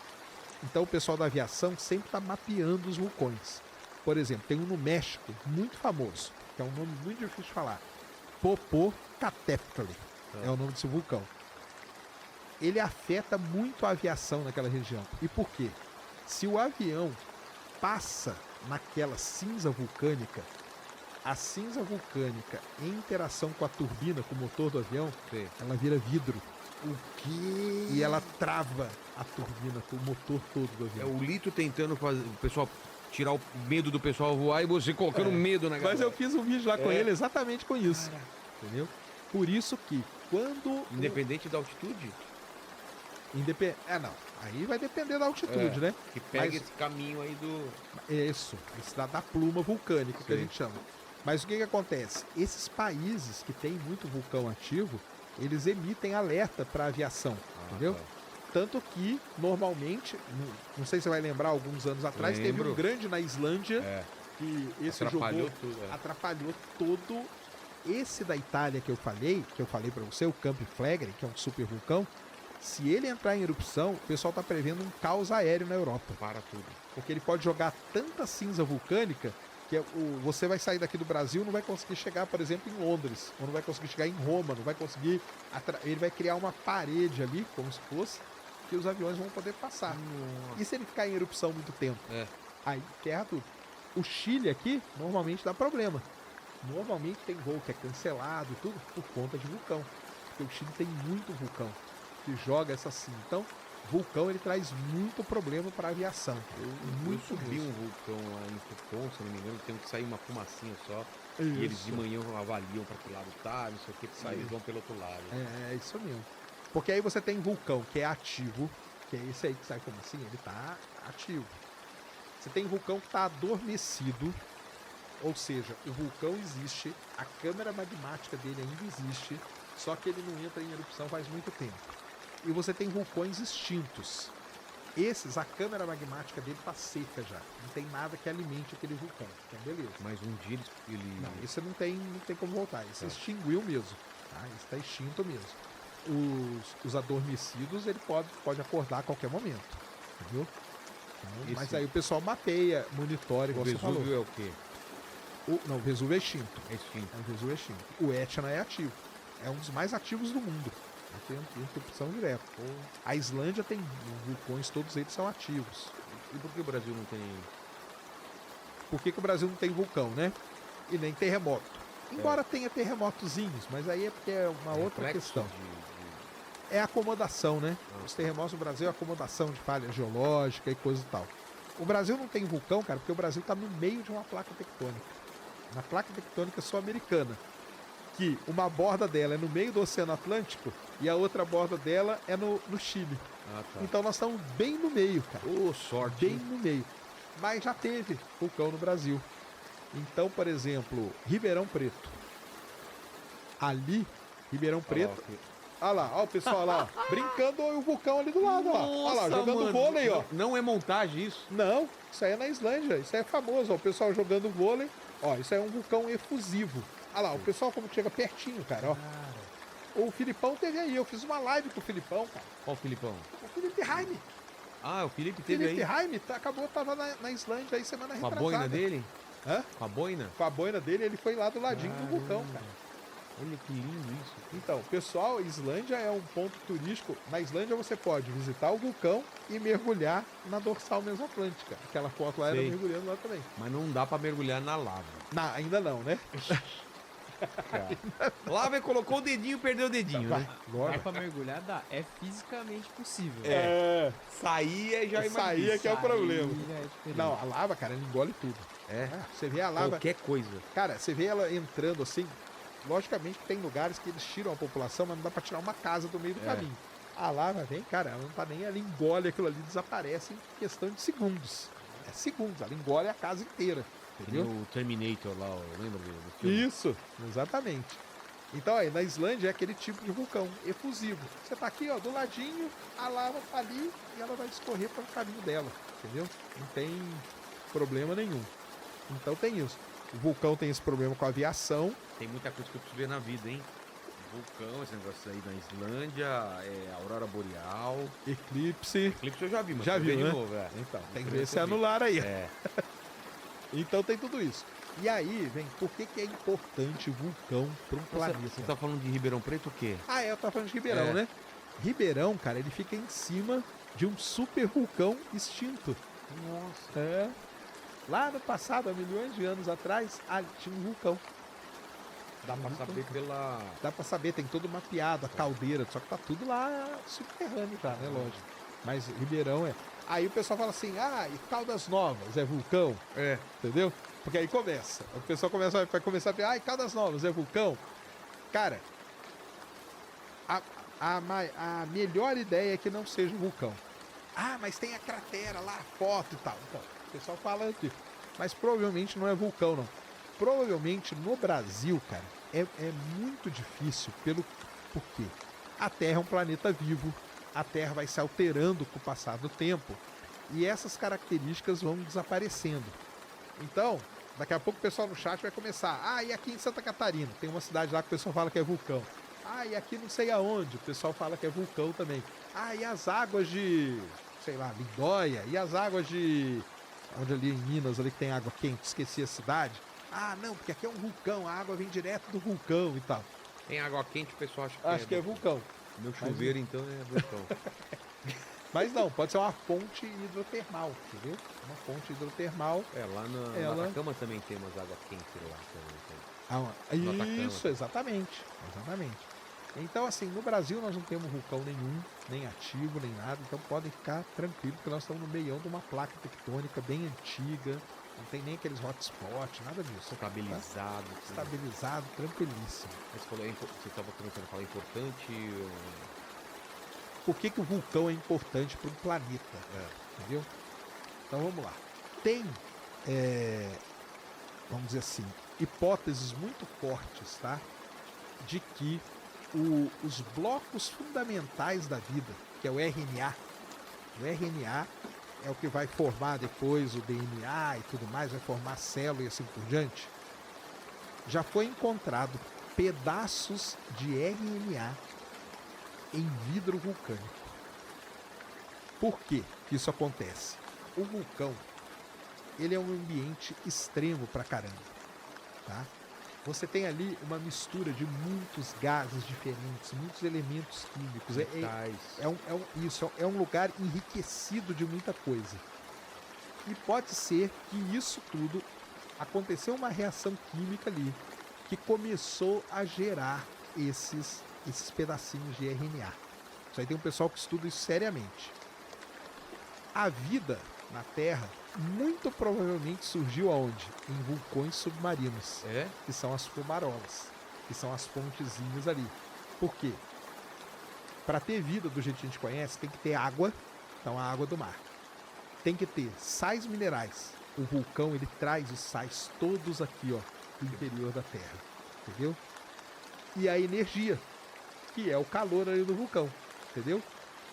Então o pessoal da aviação sempre está mapeando os vulcões. Por exemplo, tem um no México, muito famoso, que é um nome muito difícil de falar. Popocatépetl é o nome desse vulcão. Ele afeta muito a aviação naquela região. E por quê? Se o avião passa naquela cinza vulcânica, a cinza vulcânica, em interação com a turbina, com o motor do avião, Sei. ela vira vidro. O quê? E ela trava a turbina, com o motor todo do É avião. o Lito tentando fazer o pessoal tirar o medo do pessoal voar e você colocando medo na galera. Mas eu fiz um vídeo lá com ele exatamente com isso. Entendeu? Por isso que quando... Independente da altitude, Não. Aí vai depender da altitude, né? que pega Mas- esse caminho aí do... Isso da pluma vulcânica que a Sim. gente chama. Mas o que acontece? Esses países que têm muito vulcão ativo, eles emitem alerta para aviação, entendeu? tá. Tanto que, normalmente, não sei se você vai lembrar, alguns anos atrás, teve Lembro. um grande na Islândia, É. que esse Atrapalhou jogou, tudo, é. atrapalhou todo. Esse da Itália que eu falei para você, o Campi Flegrei, que é um super vulcão, se ele entrar em erupção, o pessoal está prevendo um caos aéreo na Europa. Para tudo. Porque ele pode jogar tanta cinza vulcânica que você vai sair daqui do Brasil, não vai conseguir chegar, por exemplo, em Londres, ou não vai conseguir chegar em Roma, não vai conseguir. Ele vai criar uma parede ali, como se fosse, que os aviões vão poder passar. E se ele ficar em erupção muito tempo? É. Aí ferra tudo. O Chile aqui, normalmente dá problema. Normalmente tem voo que é cancelado e tudo por conta de vulcão. Porque o Chile tem muito vulcão que joga essa cinza. Então, vulcão ele traz muito problema para a aviação. Eu subi um vulcão lá em Pucón, se não me engano, tem que sair uma fumacinha só. E Isso. eles de manhã avaliam para que lado tá, não sei o que sai, eles vão pelo outro lado. É isso mesmo. Porque aí você tem vulcão que é ativo, que é esse aí que sai como assim, ele tá ativo. Você tem vulcão que está adormecido, ou seja, o vulcão existe, a câmara magmática dele ainda existe, só que ele não entra em erupção faz muito tempo. E você tem vulcões extintos. Esses, a câmara magmática dele está seca já, não tem nada que alimente aquele vulcão, então beleza. Mas um dia ele... Não, esse não tem como voltar, esse extinguiu mesmo, tá? Esse está extinto mesmo. Os adormecidos, ele pode acordar a qualquer momento, entendeu? Então, mas aí o pessoal mapeia, monitora, igual O você falou. Vesúvio é o quê? Não, o Vesúvio é extinto. É extinto. O Vesúvio é extinto. O Etna é ativo. É um dos mais ativos do mundo. Tem erupção direta. A Islândia tem vulcões, todos eles são ativos. E por que o Brasil não tem... Por que o Brasil não tem vulcão, né? E nem terremoto. Embora tenha terremotozinhos, mas aí é porque é uma outra Reflexo questão. É acomodação, né? Os terremotos no Brasil é acomodação de falha geológica e coisa e tal. O Brasil não tem vulcão, cara, porque o Brasil está no meio de uma placa tectônica. Na placa tectônica sul-americana. Que uma borda dela é no meio do Oceano Atlântico e a outra borda dela é no Chile. Ah, tá. Então nós estamos bem no meio, cara. Ô, sorte. Bem no meio. Mas já teve vulcão no Brasil. Então, por exemplo, Ribeirão Preto. Ali, Ribeirão Preto. Olha lá, ó o pessoal lá, ó, brincando o vulcão ali do lado, ó. Olha lá, jogando mano. vôlei, ó. Não é montagem isso? Não, isso aí é na Islândia, isso aí é famoso, ó, o pessoal jogando vôlei. Ó, isso aí é um vulcão efusivo. Olha lá, o pessoal como chega pertinho, cara, ó. O Filipão teve aí, eu fiz uma live com o Filipão, cara. Qual o Filipão? O Felipe Jaime. Ah, o Felipe teve Felipe aí. Jaime tava na Islândia aí semana Com a retrasada. boina dele? Hã? Com a boina? Com a boina dele, ele foi lá do ladinho do vulcão, cara. Olha que lindo isso. Então, pessoal, Islândia é um ponto turístico. Na Islândia você pode visitar o vulcão e mergulhar na dorsal mesoatlântica. Aquela foto lá era Sei. mergulhando lá também. Mas não dá pra mergulhar na lava. Ainda não, né? Lava e colocou o dedinho e perdeu o dedinho, né? Dá Agora. pra mergulhar? Dá. É fisicamente possível. É, Saía e já saía que é o Aí problema. já é diferente. Não, a lava, cara, ela engole tudo. É. Você vê a lava. Qualquer coisa. Cara, você vê ela entrando assim. Logicamente que tem lugares que eles tiram a população, mas não dá pra tirar uma casa do meio do caminho. A lava vem, cara, ela não tá nem, ela engole aquilo ali, desaparece em questão de segundos. É segundos, ela engole a casa inteira. Entendeu? Entendeu? O Terminator lá, lembra do filme? Isso, exatamente. Então aí, na Islândia é aquele tipo de vulcão efusivo. Você tá aqui, ó, do ladinho, a lava tá ali e ela vai escorrer para o caminho dela, entendeu? Não tem problema nenhum. Então tem isso. O vulcão tem esse problema com a aviação. Tem muita coisa que eu preciso ver na vida, hein? Vulcão, esse negócio aí na Islândia, Aurora Boreal. Eclipse. Eclipse eu já vi, mas Já quero ver viu, de né? novo, é. Então, tem que Quero ver se eu vi. anular aí. É. Então tem tudo isso. E aí, vem, por que é importante vulcão para um planeta? Você tá falando de Ribeirão Preto o quê? Ah, eu tava falando de Ribeirão, É. né? Ribeirão, cara, ele fica em cima de um super vulcão extinto. Nossa. É. Lá no passado, há milhões de anos atrás, tinha um vulcão. Dá pra saber pela... Dá pra saber, tem todo mapeado, a caldeira, só que tá tudo lá subterrâneo já, né? Lógico. Mas Ribeirão é. Aí o pessoal fala assim, e Caldas Novas é vulcão? É. Entendeu? Porque aí começa. O pessoal vai começar a ver, e Caldas Novas é vulcão? Cara, a melhor ideia é que não seja um vulcão. Mas tem a cratera lá, a foto e tal. Então, o pessoal fala aqui. Mas provavelmente não é vulcão, não. Provavelmente no Brasil, cara, é muito difícil por quê? A Terra é um planeta vivo, a Terra vai se alterando com o passar do tempo e essas características vão desaparecendo. Então, daqui a pouco o pessoal no chat vai começar, e aqui em Santa Catarina, tem uma cidade lá que o pessoal fala que é vulcão. E aqui não sei aonde, o pessoal fala que é vulcão também. E as águas de, sei lá, Lindóia, e as águas de... onde ali em Minas, ali que tem água quente, esqueci a cidade. Não, porque aqui é um vulcão, a água vem direto do vulcão e tal. Tem água quente, o pessoal acha que Acho que é vulcão. Meu chuveiro, então, é vulcão. Mas não, pode ser uma fonte hidrotermal, entendeu? Uma fonte hidrotermal. Lá no Atacama também tem umas águas quentes lá também. No Atacama. Isso, exatamente. Então, assim, no Brasil nós não temos vulcão nenhum, nem ativo, nem nada. Então podem ficar tranquilos, porque nós estamos no meião de uma placa tectônica bem antiga. Não tem nem aqueles hotspots, nada disso. Estabilizado. Tá estabilizado, tranquilíssimo. Mas você estava começando a falar importante. por que, que o vulcão é importante para o planeta. Entendeu? Então vamos lá. Tem, vamos dizer assim, hipóteses muito fortes, tá? De que os blocos fundamentais da vida, que é o RNA é o que vai formar depois o DNA e tudo mais, vai formar célula e assim por diante. Já foi encontrado pedaços de RNA em vidro vulcânico. Por que isso acontece? O vulcão, ele é um ambiente extremo pra caramba, tá? Você tem ali uma mistura de muitos gases diferentes, muitos elementos químicos. É um lugar enriquecido de muita coisa. E pode ser que isso tudo aconteceu uma reação química ali que começou a gerar esses pedacinhos de RNA. Isso aí tem um pessoal que estuda isso seriamente. A vida na Terra muito provavelmente surgiu aonde? Em vulcões submarinos, que são as fumarolas, que são as fontezinhas ali. Por quê? Para ter vida do jeito que a gente conhece, tem que ter água, então a água do mar. Tem que ter sais minerais. O vulcão, ele traz os sais todos aqui, ó, do interior da Terra, entendeu? E a energia, que é o calor ali do vulcão, entendeu?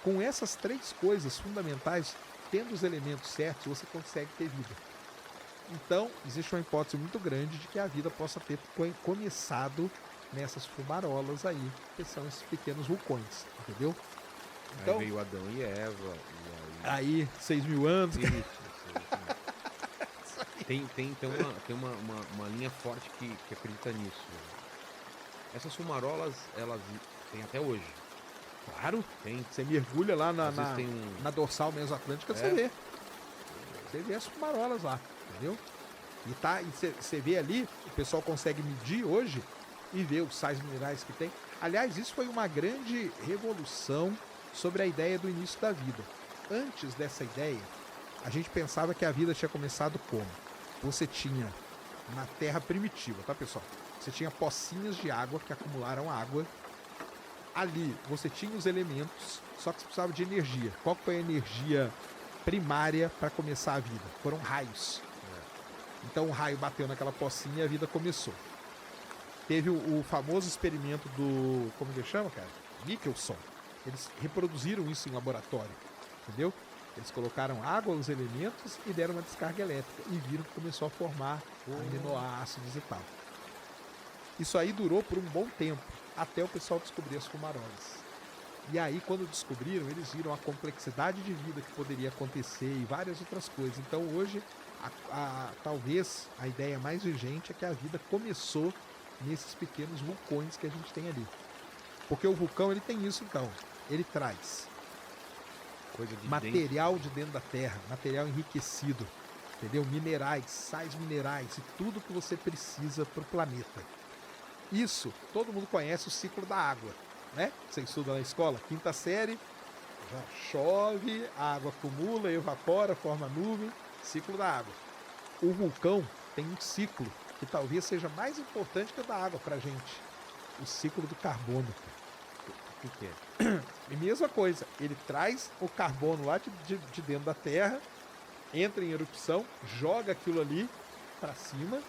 Com essas três coisas fundamentais, tendo os elementos certos, você consegue ter vida. Então, existe uma hipótese muito grande de que a vida possa ter começado nessas fumarolas aí, que são esses pequenos vulcões, entendeu? Então, aí veio Adão e Eva. E aí 6.000 anos. Tem uma linha forte que acredita nisso. Essas fumarolas, elas têm até hoje. Claro, tem. Você mergulha lá na dorsal mesoatlântica, você vê. Você vê as fumarolas lá, entendeu? E você vê ali, o pessoal consegue medir hoje e ver os sais minerais que tem. Aliás, isso foi uma grande revolução sobre a ideia do início da vida. Antes dessa ideia, a gente pensava que a vida tinha começado como? Você tinha na Terra primitiva, tá, pessoal? Você tinha pocinhas de água que acumularam água. Ali você tinha os elementos, só que você precisava de energia. Qual foi a energia primária para começar a vida? Foram raios. Então o raio bateu naquela pocinha e a vida começou. Teve o famoso experimento do... Como ele chama, cara? Michelson. Eles reproduziram isso em laboratório, entendeu? Eles colocaram água, os elementos e deram uma descarga elétrica. E viram que começou a formar aminoácidos e tal. Isso aí durou por um bom tempo, até o pessoal descobrir as fumarolas. E aí, quando descobriram, eles viram a complexidade de vida que poderia acontecer e várias outras coisas. Então, hoje, talvez a ideia mais vigente é que a vida começou nesses pequenos vulcões que a gente tem ali. Porque o vulcão, ele tem isso, então. Ele traz coisa de material de dentro da Terra, material enriquecido, entendeu? Minerais, sais minerais e tudo que você precisa para o planeta. Isso, todo mundo conhece o ciclo da água, né? Você estuda na escola, quinta série, já chove, a água acumula, evapora, forma nuvem, ciclo da água. O vulcão tem um ciclo que talvez seja mais importante que o da água pra gente. O ciclo do carbono. O que é? E mesma coisa, ele traz o carbono lá de dentro da Terra, entra em erupção, joga aquilo ali para cima.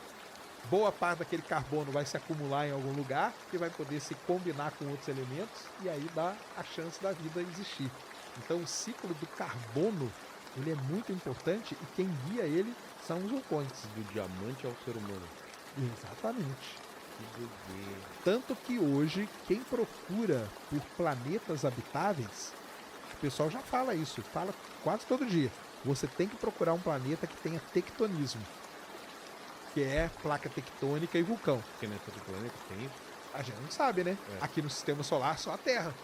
Boa parte daquele carbono vai se acumular em algum lugar que vai poder se combinar com outros elementos e aí dá a chance da vida existir. Então o ciclo do carbono, ele é muito importante e quem guia ele são os vulcões. Do diamante ao ser humano. Exatamente. Que doideira. Tanto que hoje, quem procura por planetas habitáveis, o pessoal já fala isso, fala quase todo dia. Você tem que procurar um planeta que tenha tectonismo, que é placa tectônica e vulcão. Porque não é todo planeta que tem isso? A gente não sabe, né? Aqui no sistema solar, só a Terra.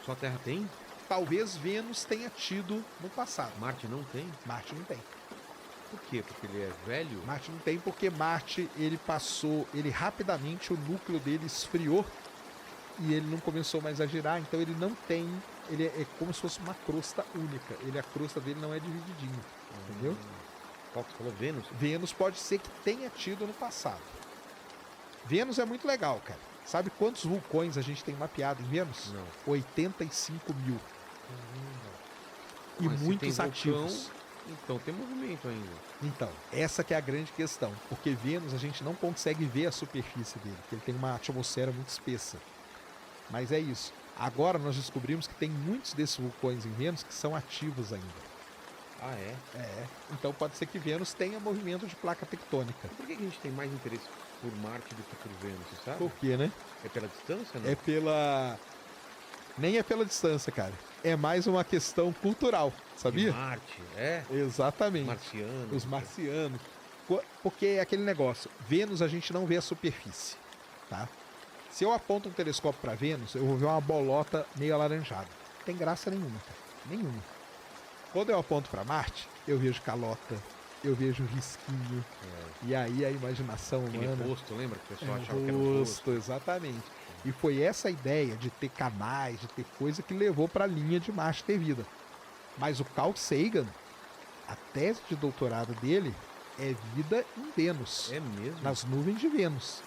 Só a Terra tem? Talvez Vênus tenha tido no passado. Marte não tem? Marte não tem. Por quê? Porque ele é velho? Marte não tem porque Marte, ele rapidamente, o núcleo dele esfriou e ele não começou mais a girar, então ele não tem, ele é como se fosse uma crosta única. A crosta dele não é divididinha, entendeu? Qual que você falou? Vênus? Vênus pode ser que tenha tido no passado. Vênus é muito legal, cara. Sabe quantos vulcões a gente tem mapeado em Vênus? Não. 85 mil. E Mas se muitos tem vulcão, ativos. Então tem movimento ainda. Então, essa que é a grande questão, porque Vênus a gente não consegue ver a superfície dele, porque ele tem uma atmosfera muito espessa. Mas é isso. Agora nós descobrimos que tem muitos desses vulcões em Vênus que são ativos ainda. Ah, é? Então pode ser que Vênus tenha movimento de placa tectônica. Por que a gente tem mais interesse por Marte do que por Vênus, você sabe? Por quê, né? É pela distância, não? É pela... Nem é pela distância, cara. É mais uma questão cultural, sabia? De Marte, é? Exatamente. Marciano. Os marcianos. Porque é aquele negócio. Vênus a gente não vê a superfície, tá? Se eu aponto um telescópio para Vênus, eu vou ver uma bolota meio alaranjada. Não tem graça nenhuma, cara. Nenhuma. Quando eu aponto para Marte, eu vejo calota, eu vejo risquinho. E aí a imaginação Aquele humana... rosto, lembra que o pessoal achava que era um rosto? Rosto, exatamente. E foi essa ideia de ter canais, de ter coisa que levou para a linha de Marte ter vida. Mas o Carl Sagan, a tese de doutorado dele é vida em Vênus, É mesmo? nas nuvens de Vênus.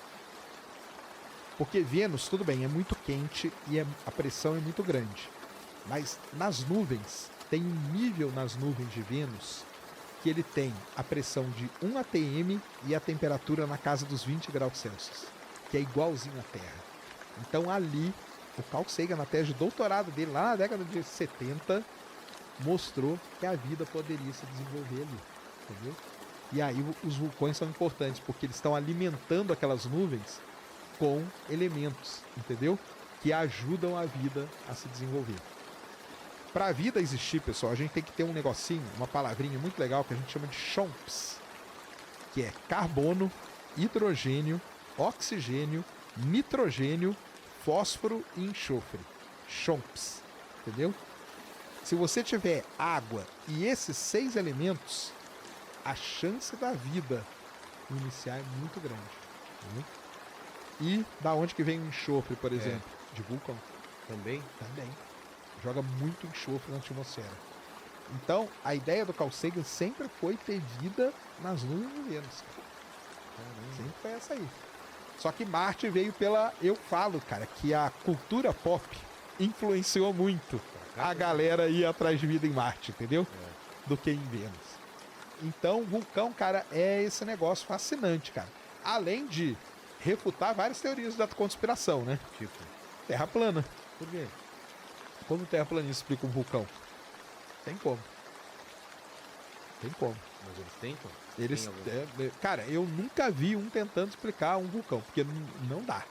Porque Vênus, tudo bem, é muito quente e a pressão é muito grande. Mas nas nuvens, tem um nível nas nuvens de Vênus que ele tem a pressão de 1 atm e a temperatura na casa dos 20 graus Celsius, que é igualzinho à Terra. Então ali, o Carl Sagan, na tese de doutorado dele, lá na década de 70, mostrou que a vida poderia se desenvolver ali, entendeu? E aí os vulcões são importantes, porque eles estão alimentando aquelas nuvens com elementos, entendeu? Que ajudam a vida a se desenvolver. Para a vida existir, pessoal, a gente tem que ter um negocinho, uma palavrinha muito legal que a gente chama de CHOMPS, que é carbono, hidrogênio, oxigênio, nitrogênio, fósforo e enxofre. CHOMPS, entendeu? Se você tiver água e esses 6 elementos, a chance da vida iniciar é muito grande. Entendeu? E da onde que vem o enxofre, por exemplo? De vulcão. Também? Também. Joga muito enxofre na atmosfera. Então, a ideia do Carl Sagan sempre foi ter vida nas nuvens de Vênus. Sempre foi essa aí. Só que Marte veio pela... Eu falo, cara, que a cultura pop influenciou muito a galera ir atrás de vida em Marte, entendeu? Do que em Vênus. Então, vulcão, cara, é esse negócio fascinante, cara. Além de refutar várias teorias da conspiração, né? Tipo, Terra plana. por quê? Como o terraplanista explica um vulcão? Tem como. Tem como. Mas eles tentam? Eles, Tem algum? cara, eu nunca vi um tentando explicar um vulcão, porque não dá.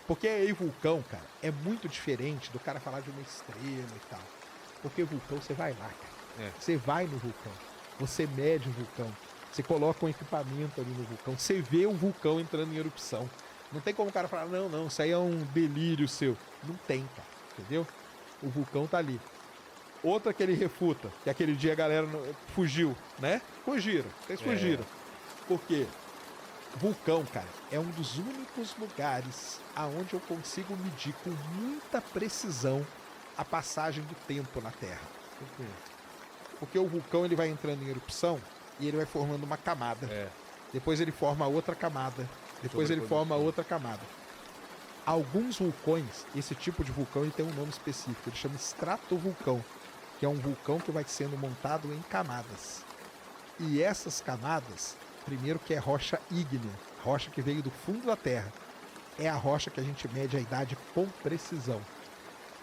Porque aí vulcão, cara, é muito diferente do cara falar de uma estrela e tal. Porque vulcão, você vai lá, cara. É. Você vai no vulcão. Você mede o vulcão. Você coloca um equipamento ali no vulcão. Você vê o vulcão entrando em erupção. Não tem como o cara falar, não, isso aí é um delírio seu. Não tem, cara. Entendeu? O vulcão tá ali. Outra que ele refuta, que aquele dia a galera fugiu, né? Fugiram. Vocês fugiram. Por quê? Vulcão, cara, é um dos únicos lugares aonde eu consigo medir com muita precisão a passagem do tempo na Terra. Por quê? Porque o vulcão ele vai entrando em erupção e ele vai formando uma camada. Depois ele forma outra camada. Depois ele forma outra camada. Alguns vulcões, esse tipo de vulcão, ele tem um nome específico. Ele chama estratovulcão, que é um vulcão que vai sendo montado em camadas. E essas camadas, primeiro que é rocha ígnea, rocha que veio do fundo da Terra. É a rocha que a gente mede a idade com precisão.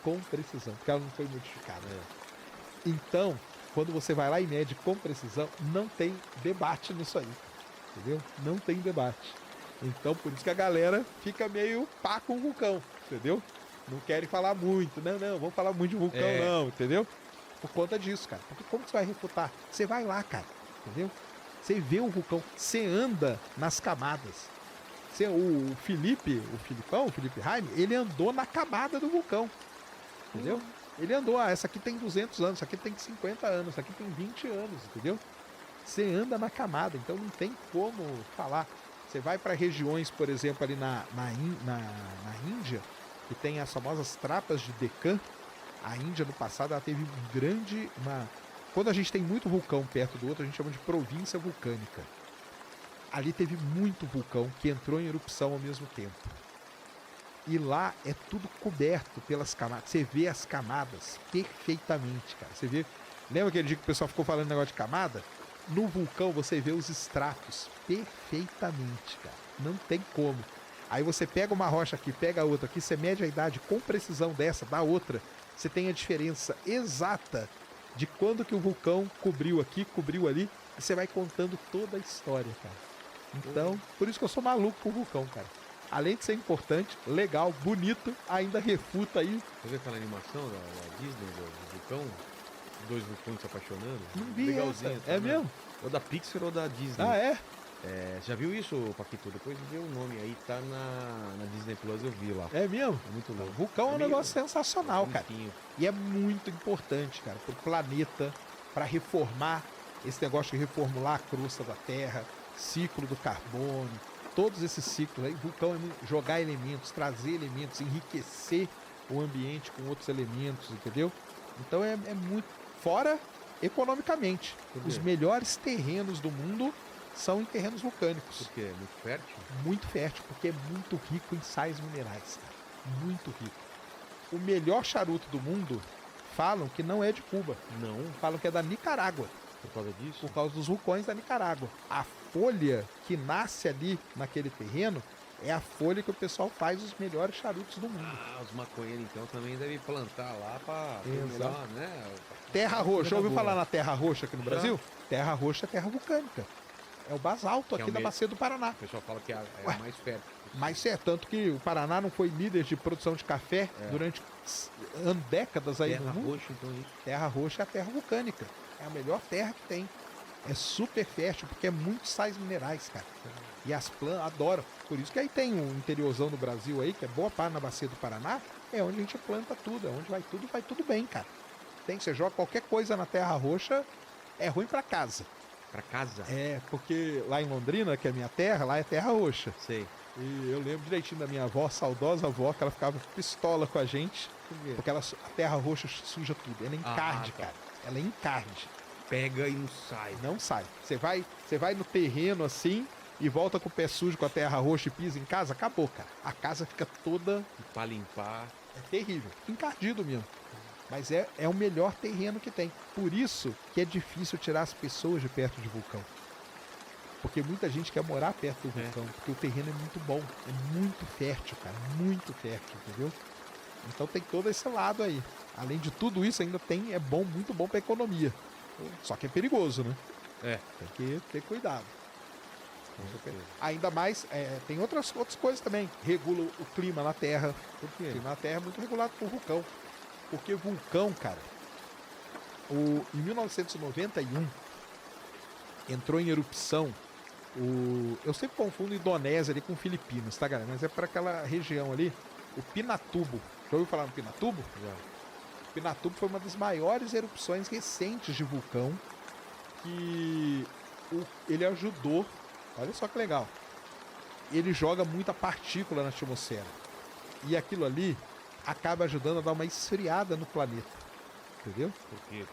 Com precisão, porque ela não foi modificada. Então, quando você vai lá e mede com precisão, não tem debate nisso aí. Entendeu? Não tem debate. Então, por isso que a galera fica meio pá com o vulcão, entendeu? Não querem falar muito. Não, vamos falar muito de vulcão, não, entendeu? Por conta disso, cara. Porque como que você vai refutar? Você vai lá, cara, entendeu? Você vê o vulcão, você anda nas camadas. O Filipão, o Felipe Raime, ele andou na camada do vulcão, entendeu? Ele andou, essa aqui tem 200 anos, essa aqui tem 50 anos, essa aqui tem 20 anos, entendeu? Você anda na camada, então não tem como falar. Você vai para regiões, por exemplo, ali na Índia, que tem as famosas trapas de Deccan. A Índia, no passado, ela teve Quando a gente tem muito vulcão perto do outro, a gente chama de província vulcânica. Ali teve muito vulcão que entrou em erupção ao mesmo tempo. E lá é tudo coberto pelas camadas. Você vê as camadas perfeitamente, cara. Você vê. Lembra aquele dia que o pessoal ficou falando negócio de camada? No vulcão você vê os estratos perfeitamente, cara. Não tem como. Aí você pega uma rocha aqui, pega a outra aqui, você mede a idade com precisão dessa, da outra. Você tem a diferença exata de quando que o vulcão cobriu aqui, cobriu ali. E você vai contando toda a história, cara. Então, por isso que eu sou maluco com o vulcão, cara. Além de ser importante, legal, bonito, ainda refuta aí. Você viu aquela animação da Disney, do vulcão? Dois vulcões se apaixonando? Não vi Legalzinho, essa. tá, É né? mesmo? Ou da Pixar ou da Disney. Ah, é? É, já viu isso, Paquito? Depois vê o nome aí, tá na Disney Plus, eu vi lá. É mesmo? É muito louco. Vulcão é um meio negócio sensacional, cara. bonitinho. E é muito importante, cara, pro planeta, para reformar esse negócio de reformular a crosta da Terra, ciclo do carbono, todos esses ciclos aí. Vulcão é jogar elementos, trazer elementos, enriquecer o ambiente com outros elementos, entendeu? Então é muito. Fora economicamente. Os melhores terrenos do mundo são em terrenos vulcânicos. Porque é muito fértil. Muito fértil, porque é muito rico em sais minerais, cara. Muito rico. O melhor charuto do mundo falam que não é de Cuba. Não, Falam que é da Nicarágua, por causa disso. por causa dos vulcões da Nicarágua. A folha que nasce ali naquele terreno é a folha que o pessoal faz os melhores charutos do mundo. Ah, os maconheiros então também devem plantar lá pra ter Exato. melhor, né? Terra roxa, já ouviu boa. falar na terra roxa aqui no Já. Brasil? Terra roxa é terra vulcânica. É o basalto Que é aqui o da mesmo. bacia do Paraná. O pessoal fala que é Ué. a mais fértil. Mas é tanto que o Paraná não foi líder de produção de café durante décadas aí Terra no mundo. roxa, então isso. Terra roxa é a terra vulcânica. É a melhor terra que tem. É super fértil, porque é muitos sais minerais, cara. E as plantas adoram. Por isso que aí tem um interiorzão do Brasil aí, que é boa parte na bacia do Paraná, é onde a gente planta tudo. É onde vai tudo bem, cara. Você joga qualquer coisa na terra roxa, é ruim pra casa. Pra casa? É, porque lá em Londrina, que é minha terra, lá é terra roxa. Sei. E eu lembro direitinho da minha avó, saudosa avó, que ela ficava pistola com a gente, porque a terra roxa suja tudo. Ela encarde, tá. cara. Ela encarde. Pega e não sai. Não sai. Você vai no terreno assim e volta com o pé sujo com a terra roxa e pisa em casa, acabou, cara. A casa fica toda. E pra limpar. É terrível. Fica encardido mesmo. Mas é o melhor terreno que tem. Por isso que é difícil tirar as pessoas de perto de vulcão. Porque muita gente quer morar perto do vulcão, porque o terreno é muito bom, é muito fértil, cara, muito fértil, entendeu? Então tem todo esse lado aí. Além de tudo isso, ainda é bom, muito bom para economia. Só que é perigoso, né? É. Tem que ter cuidado. Ainda mais, tem outras coisas também. Regula o clima na Terra. Por O quê? clima na Terra é muito regulado por vulcão. Porque vulcão, cara, em 1991 entrou em erupção eu sempre confundo Indonésia ali com Filipinas, tá, galera? Mas é para aquela região ali, o Pinatubo. Já ouviu falar no Pinatubo? Já. O Pinatubo foi uma das maiores erupções recentes de vulcão que ele ajudou. Olha só que legal. Ele joga muita partícula na atmosfera. E aquilo ali acaba ajudando a dar uma esfriada no planeta. Entendeu? Porque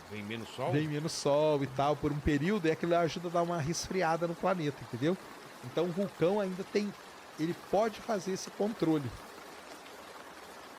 vem menos sol? Vem menos sol e tal, por um período, e aquilo ajuda a dar uma resfriada no planeta, entendeu? Então o vulcão ainda ele pode fazer esse controle.